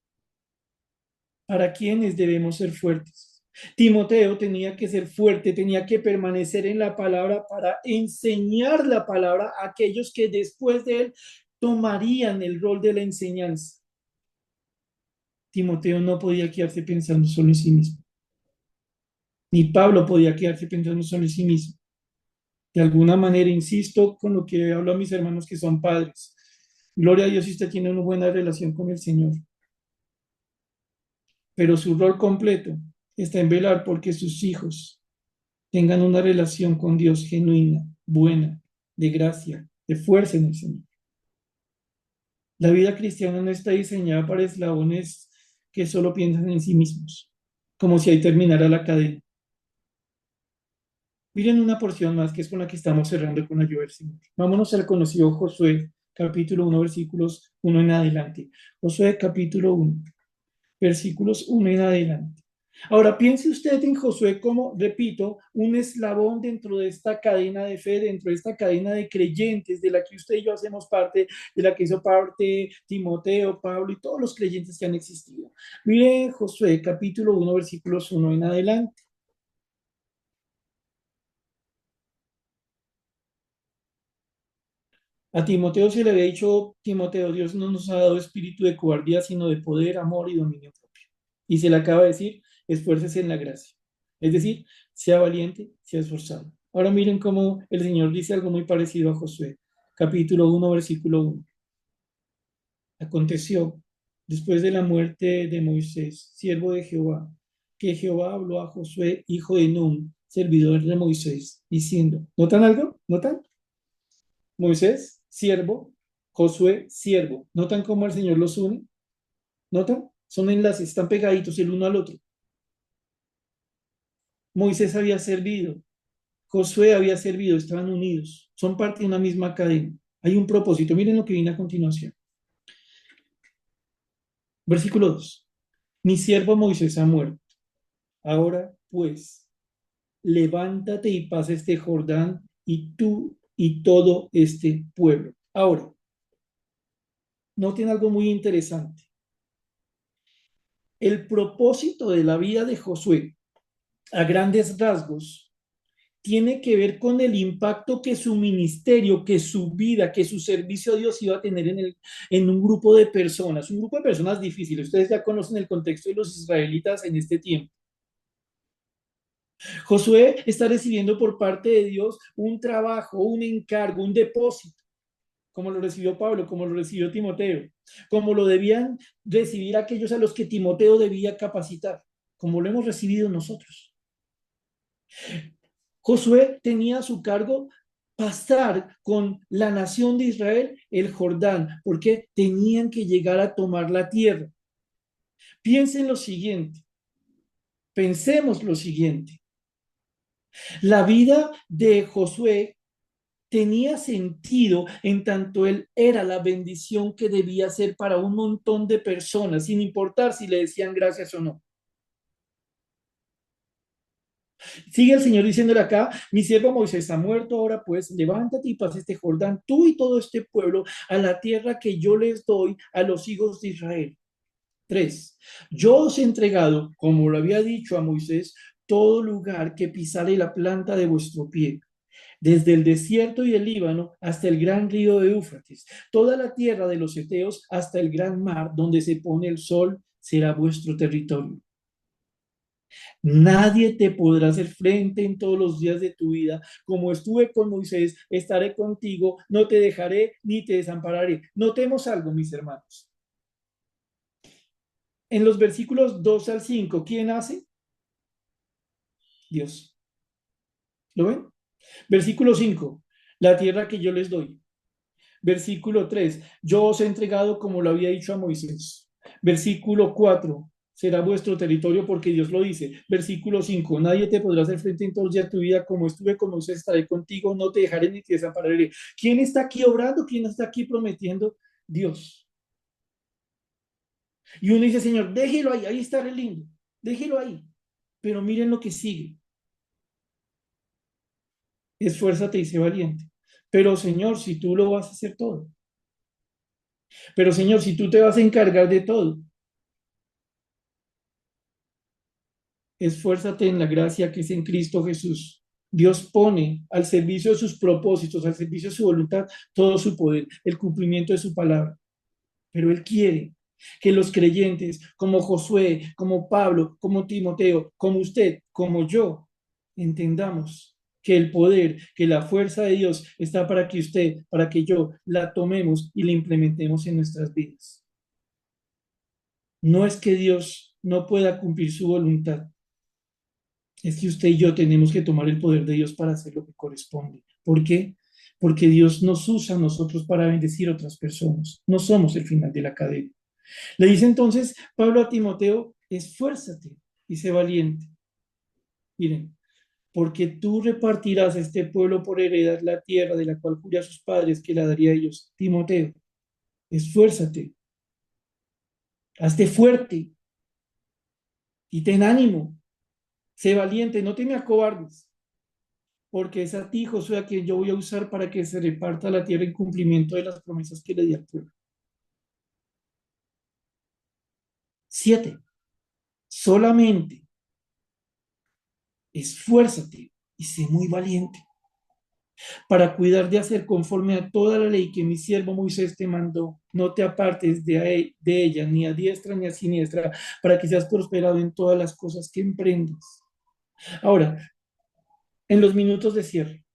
¿Para quiénes debemos ser fuertes? Timoteo tenía que ser fuerte, tenía que permanecer en la palabra para enseñar la palabra a aquellos que después de él tomarían el rol de la enseñanza. Timoteo no podía quedarse pensando solo en sí mismo, ni Pablo podía quedarse pensando solo en sí mismo. De alguna manera, insisto con lo que hablo a mis hermanos que son padres. Gloria a Dios si usted tiene una buena relación con el Señor, pero su rol completo está en velar porque sus hijos tengan una relación con Dios genuina, buena, de gracia, de fuerza en el Señor. La vida cristiana no está diseñada para eslabones que solo piensan en sí mismos, como si ahí terminara la cadena. Miren una porción más que es con la que estamos cerrando con la ayuda del Señor. Vámonos al conocido Josué, capítulo 1, versículos 1 en adelante. Josué, capítulo 1, versículos 1 en adelante. Ahora, piense usted en Josué como, repito, un eslabón dentro de esta cadena de fe, dentro de esta cadena de creyentes de la que usted y yo hacemos parte, de la que hizo parte Timoteo, Pablo y todos los creyentes que han existido. Mire Josué capítulo 1, versículos 1 en adelante. A Timoteo se le había dicho, Timoteo, Dios no nos ha dado espíritu de cobardía, sino de poder, amor y dominio propio. Y se le acaba de decir, esfuércese en la gracia. Es decir, sea valiente, sea esforzado. Ahora miren cómo el Señor dice algo muy parecido a Josué. Capítulo 1, versículo 1. Aconteció, después de la muerte de Moisés, siervo de Jehová, que Jehová habló a Josué, hijo de Nun, servidor de Moisés, diciendo, ¿notan algo? ¿Notan? Moisés, siervo, Josué, siervo. ¿Notan cómo el Señor los une? ¿Notan? Son enlaces, están pegaditos el uno al otro. Moisés había servido, Josué había servido, estaban unidos, son parte de una misma cadena. Hay un propósito. Miren lo que viene a continuación. Versículo 2. Mi siervo Moisés ha muerto. Ahora, pues, levántate y pasa este Jordán y tú y todo este pueblo. Ahora, noten algo muy interesante. El propósito de la vida de Josué, a grandes rasgos, tiene que ver con el impacto que su ministerio, que su vida, que su servicio a Dios iba a tener en un grupo de personas difíciles. Ustedes ya conocen el contexto de los israelitas en este tiempo. Josué está recibiendo por parte de Dios un trabajo, un encargo, un depósito, como lo recibió Pablo, como lo recibió Timoteo, como lo debían recibir aquellos a los que Timoteo debía capacitar, como lo hemos recibido nosotros. Josué tenía a su cargo pasar con la nación de Israel el Jordán, porque tenían que llegar a tomar la tierra. Piensen lo siguiente, pensemos lo siguiente. La vida de Josué tenía sentido en tanto él era la bendición que debía ser para un montón de personas, sin importar si le decían gracias o no. Sigue el Señor diciéndole acá, mi siervo Moisés ha muerto, ahora pues levántate y pasa este Jordán, tú y todo este pueblo, a la tierra que yo les doy a los hijos de Israel. 3. Yo os he entregado, como lo había dicho a Moisés, todo lugar que pisare la planta de vuestro pie, desde el desierto y el Líbano hasta el gran río de Éufrates, toda la tierra de los Eteos hasta el gran mar donde se pone el sol será vuestro territorio. Nadie te podrá hacer frente en todos los días de tu vida. Como estuve con Moisés, estaré contigo, no te dejaré ni te desampararé. Notemos algo, mis hermanos. En los versículos 2 al 5, ¿quién hace? Dios. ¿Lo ven? Versículo 5, la tierra que yo les doy. Versículo 3, yo os he entregado como lo había dicho a Moisés. Versículo 4, será vuestro territorio porque Dios lo dice. Versículo 5, nadie te podrá hacer frente en todos los días de tu vida, como estuve con Moisés, estaré contigo, no te dejaré ni te desampararé. ¿Quién está aquí obrando? ¿Quién está aquí prometiendo? Dios. Y uno dice, Señor, déjelo ahí, ahí está el lindo, déjelo ahí. Pero miren lo que sigue. Esfuérzate y sé valiente. Pero Señor, si tú lo vas a hacer todo. Pero Señor, si tú te vas a encargar de todo, esfuérzate en la gracia que es en Cristo Jesús. Dios pone al servicio de sus propósitos, al servicio de su voluntad, todo su poder, el cumplimiento de su palabra. Pero Él quiere que los creyentes, como Josué, como Pablo, como Timoteo, como usted, como yo, entendamos que el poder, que la fuerza de Dios está para que usted, para que yo la tomemos y la implementemos en nuestras vidas. No es que Dios no pueda cumplir su voluntad, es que usted y yo tenemos que tomar el poder de Dios para hacer lo que corresponde. ¿Por qué? Porque Dios nos usa a nosotros para bendecir a otras personas. No somos el final de la cadena. Le dice entonces Pablo a Timoteo, esfuérzate y sé valiente. Miren, porque tú repartirás a este pueblo por heredad la tierra de la cual juré a sus padres que la daría a ellos. Timoteo, esfuérzate, hazte fuerte, y ten ánimo, sé valiente, no te me acobardes, porque es a ti, Josué, a quien yo voy a usar para que se reparta la tierra en cumplimiento de las promesas que le di al pueblo. 7. Solamente esfuérzate y sé muy valiente para cuidar de hacer conforme a toda la ley que mi siervo Moisés te mandó. No te apartes de ella, ni a diestra ni a siniestra, para que seas prosperado en todas las cosas que emprendas. Ahora, en los minutos de cierre,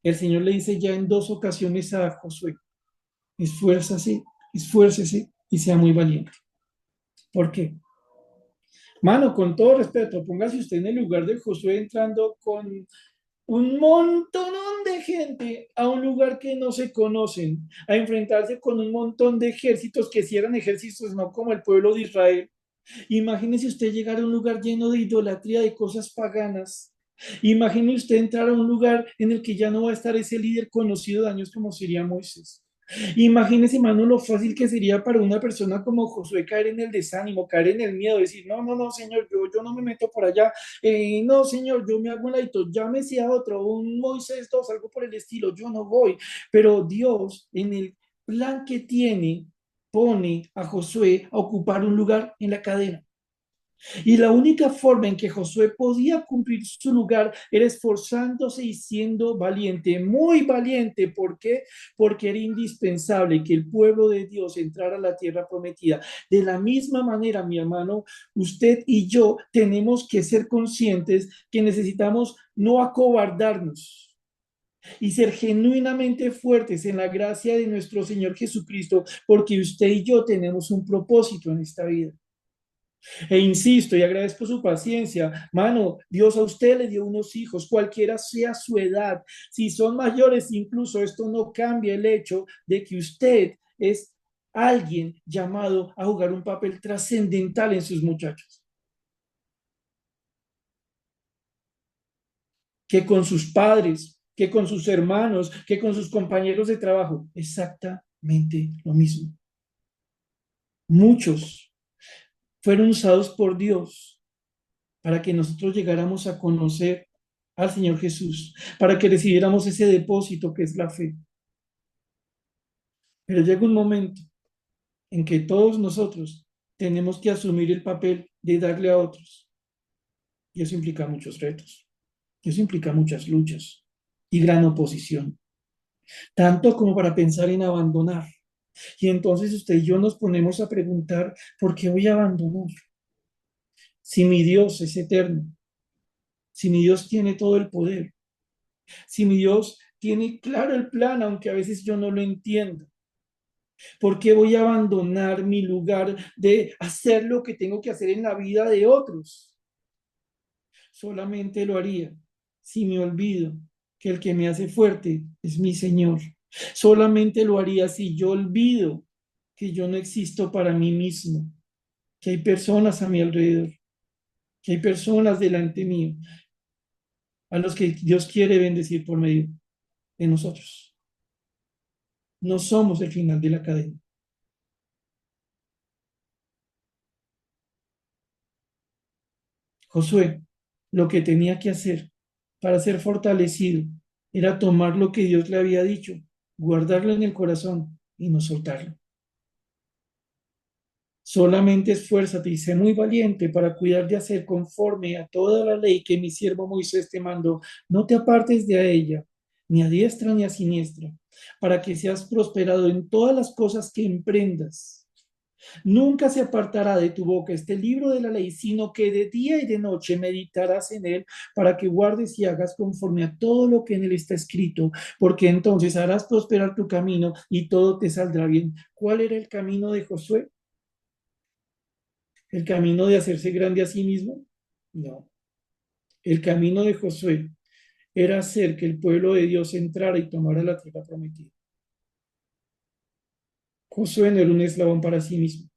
el Señor le dice ya en dos ocasiones a Josué, esfuérzase, esfuércese y sea muy valiente. ¿Por qué? Mano, con todo respeto, póngase usted en el lugar de Josué entrando con un montón de gente a un lugar que no se conocen, a enfrentarse con un montón de ejércitos que si eran ejércitos, no como el pueblo de Israel. Imagínese usted llegar a un lugar lleno de idolatría, de cosas paganas. Imagine usted entrar a un lugar en el que ya no va a estar ese líder conocido de años como sería Moisés. Imagínese, hermano, lo fácil que sería para una persona como Josué caer en el desánimo, caer en el miedo, decir, no, no, no, señor, yo no me meto por allá, no, señor, yo me hago un ladito, llámese a otro, un Moisés 2, algo por el estilo, yo no voy. Pero Dios, en el plan que tiene, pone a Josué a ocupar un lugar en la cadena. Y la única forma en que Josué podía cumplir su lugar era esforzándose y siendo valiente, muy valiente. ¿Por qué? Porque era indispensable que el pueblo de Dios entrara a la tierra prometida. De la misma manera, mi hermano, usted y yo tenemos que ser conscientes que necesitamos no acobardarnos y ser genuinamente fuertes en la gracia de nuestro Señor Jesucristo, porque usted y yo tenemos un propósito en esta vida. E insisto y agradezco su paciencia. Mano, Dios a usted le dio unos hijos, cualquiera sea su edad. Si son mayores, incluso esto no cambia el hecho de que usted es alguien llamado a jugar un papel trascendental en sus muchachos. Que con sus padres, que con sus hermanos, que con sus compañeros de trabajo. Exactamente lo mismo. Muchos fueron usados por Dios para que nosotros llegáramos a conocer al Señor Jesús, para que recibiéramos ese depósito que es la fe. Pero llega un momento en que todos nosotros tenemos que asumir el papel de darle a otros. Y eso implica muchos retos, eso implica muchas luchas y gran oposición, tanto como para pensar en abandonar. Y entonces usted y yo nos ponemos a preguntar, ¿por qué voy a abandonar? Si mi Dios es eterno, si mi Dios tiene todo el poder, si mi Dios tiene claro el plan, aunque a veces yo no lo entiendo. ¿Por qué voy a abandonar mi lugar de hacer lo que tengo que hacer en la vida de otros? Solamente lo haría si me olvido que el que me hace fuerte es mi Señor. Solamente lo haría si yo olvido que yo no existo para mí mismo, que hay personas a mi alrededor, que hay personas delante mío, a los que Dios quiere bendecir por medio de nosotros. No somos el final de la cadena. Josué lo que tenía que hacer para ser fortalecido era tomar lo que Dios le había dicho, guardarlo en el corazón y no soltarlo. Solamente esfuérzate y sé muy valiente para cuidar de hacer conforme a toda la ley que mi siervo Moisés te mandó. No te apartes de ella, ni a diestra ni a siniestra, para que seas prosperado en todas las cosas que emprendas. Nunca se apartará de tu boca este libro de la ley, sino que de día y de noche meditarás en él para que guardes y hagas conforme a todo lo que en él está escrito, porque entonces harás prosperar tu camino y todo te saldrá bien. ¿Cuál era el camino de Josué? ¿El camino de hacerse grande a sí mismo? No. El camino de Josué era hacer que el pueblo de Dios entrara y tomara la tierra prometida. Josué no era un eslabón para sí mismo.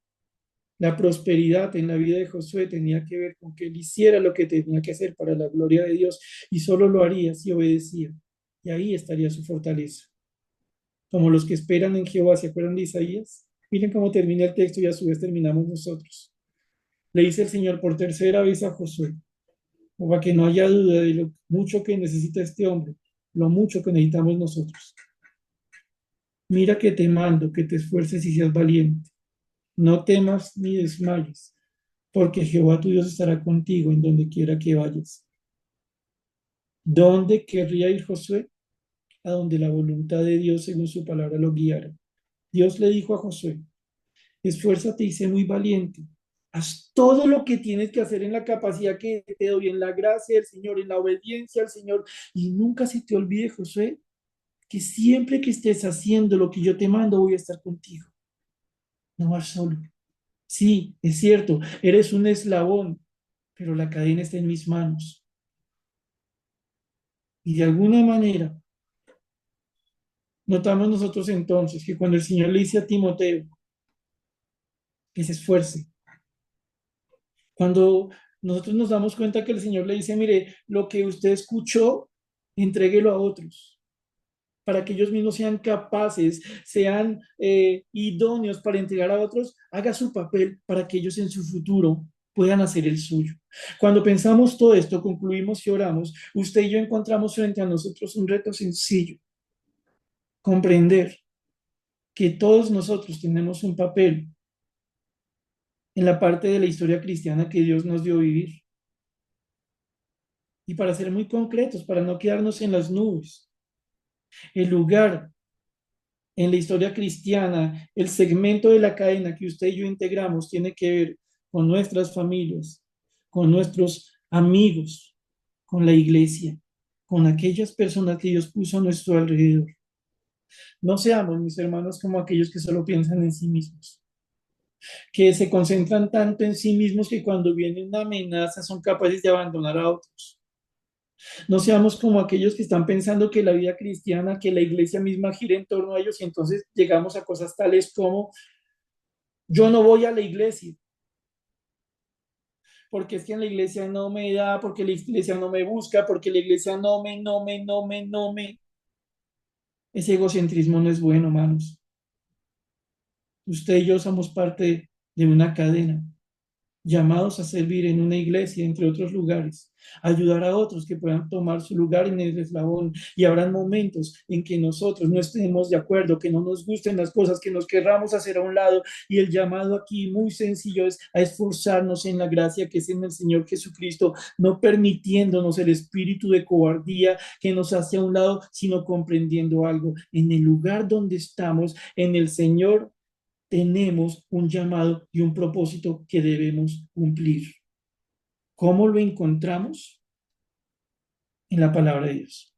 La prosperidad en la vida de Josué tenía que ver con que él hiciera lo que tenía que hacer para la gloria de Dios y solo lo haría si obedecía. Y ahí estaría su fortaleza. Como los que esperan en Jehová, ¿se acuerdan de Isaías? Miren cómo termina el texto y a su vez terminamos nosotros. Le dice el Señor por tercera vez a Josué, o para que no haya duda de lo mucho que necesita este hombre, lo mucho que necesitamos nosotros. Mira que te mando, que te esfuerces y seas valiente. No temas ni desmayes, porque Jehová tu Dios estará contigo en donde quiera que vayas. ¿Dónde querría ir Josué? A donde la voluntad de Dios según su palabra lo guiara. Dios le dijo a Josué, esfuérzate y sé muy valiente. Haz todo lo que tienes que hacer en la capacidad que te doy, en la gracia del Señor, en la obediencia al Señor. Y nunca se te olvide, Josué, que siempre que estés haciendo lo que yo te mando, voy a estar contigo. No vas solo. Sí, es cierto, eres un eslabón, pero la cadena está en mis manos. Y de alguna manera, notamos nosotros entonces que cuando el Señor le dice a Timoteo que se esfuerce, cuando nosotros nos damos cuenta que el Señor le dice, mire, lo que usted escuchó, entréguelo a otros, para que ellos mismos sean capaces, sean idóneos para entregar a otros, haga su papel para que ellos en su futuro puedan hacer el suyo. Cuando pensamos todo esto, concluimos y oramos, usted y yo encontramos frente a nosotros un reto sencillo, comprender que todos nosotros tenemos un papel en la parte de la historia cristiana que Dios nos dio vivir. Y para ser muy concretos, para no quedarnos en las nubes, el lugar en la historia cristiana, el segmento de la cadena que usted y yo integramos tiene que ver con nuestras familias, con nuestros amigos, con la iglesia, con aquellas personas que Dios puso a nuestro alrededor. No seamos, mis hermanos, como aquellos que solo piensan en sí mismos, que se concentran tanto en sí mismos que cuando viene una amenaza son capaces de abandonar a otros. No seamos como aquellos que están pensando que la vida cristiana, que la iglesia misma gira en torno a ellos y entonces llegamos a cosas tales como yo no voy a la iglesia porque es que en la iglesia no me da, porque la iglesia no me busca, porque la iglesia no me. Ese egocentrismo no es bueno, hermanos. Usted y yo somos parte de una cadena, llamados a servir en una iglesia, entre otros lugares, ayudar a otros que puedan tomar su lugar en el eslabón. Y habrán momentos en que nosotros no estemos de acuerdo, que no nos gusten las cosas, que nos querramos hacer a un lado. Y el llamado aquí muy sencillo es a esforzarnos en la gracia que es en el Señor Jesucristo, no permitiéndonos el espíritu de cobardía que nos hace a un lado, sino comprendiendo algo. En el lugar donde estamos, en el Señor tenemos un llamado y un propósito que debemos cumplir. ¿Cómo lo encontramos? En la palabra de Dios.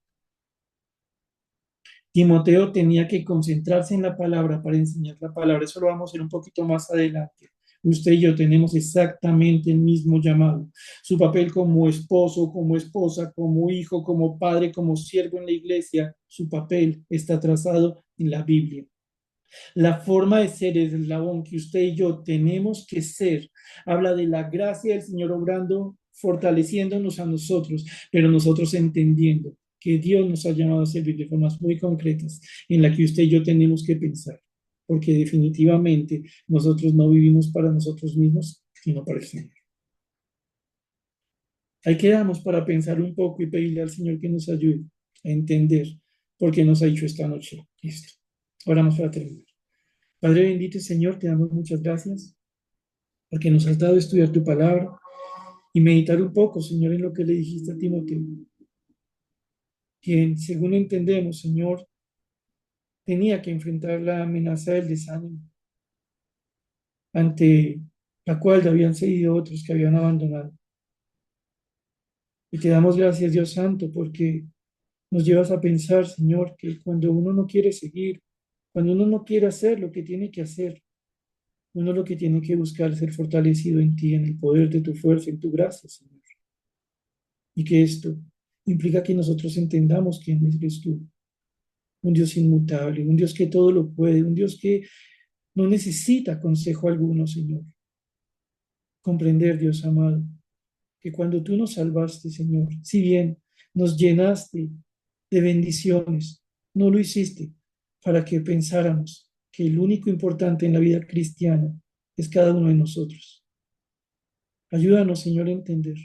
Timoteo tenía que concentrarse en la palabra para enseñar la palabra. Eso lo vamos a ver un poquito más adelante. Usted y yo tenemos exactamente el mismo llamado. Su papel como esposo, como esposa, como hijo, como padre, como siervo en la iglesia, su papel está trazado en la Biblia. La forma de ser, el eslabón que usted y yo tenemos que ser, habla de la gracia del Señor obrando, fortaleciéndonos a nosotros, pero nosotros entendiendo que Dios nos ha llamado a servir de formas muy concretas en la que usted y yo tenemos que pensar, porque definitivamente nosotros no vivimos para nosotros mismos, sino para el Señor. Ahí quedamos para pensar un poco y pedirle al Señor que nos ayude a entender por qué nos ha dicho esta noche esto. Oramos para terminar. Padre bendito y Señor, te damos muchas gracias porque nos has dado a estudiar tu palabra y meditar un poco, Señor, en lo que le dijiste a Timoteo, quien, según entendemos, Señor, tenía que enfrentar la amenaza del desánimo, ante la cual habían seguido otros que habían abandonado. Y te damos gracias, Dios Santo, porque nos llevas a pensar, Señor, que cuando uno no quiere seguir, cuando uno no quiere hacer lo que tiene que hacer, uno lo que tiene que buscar es ser fortalecido en ti, en el poder de tu fuerza, en tu gracia, Señor. Y que esto implica que nosotros entendamos quién eres tú, un Dios inmutable, un Dios que todo lo puede, un Dios que no necesita consejo alguno, Señor. Comprender, Dios amado, que cuando tú nos salvaste, Señor, si bien nos llenaste de bendiciones, no lo hiciste para que pensáramos que el único importante en la vida cristiana es cada uno de nosotros. Ayúdanos, Señor, a entender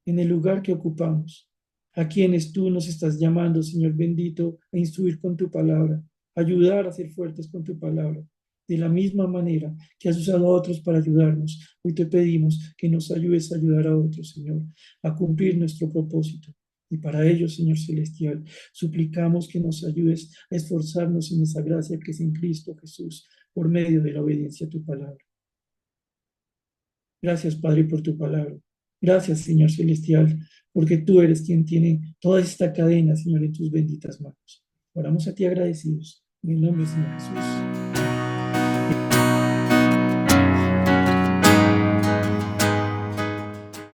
en el lugar que ocupamos, a quienes tú nos estás llamando, Señor bendito, a instruir con tu palabra, ayudar a ser fuertes con tu palabra. De la misma manera que has usado a otros para ayudarnos, hoy te pedimos que nos ayudes a ayudar a otros, Señor, a cumplir nuestro propósito. Y para ello, Señor Celestial, suplicamos que nos ayudes a esforzarnos en esa gracia que es en Cristo Jesús, por medio de la obediencia a tu palabra. Gracias, Padre, por tu palabra. Gracias, Señor Celestial, porque tú eres quien tiene toda esta cadena, Señor, en tus benditas manos. Oramos a ti agradecidos. En el nombre del Señor Jesús.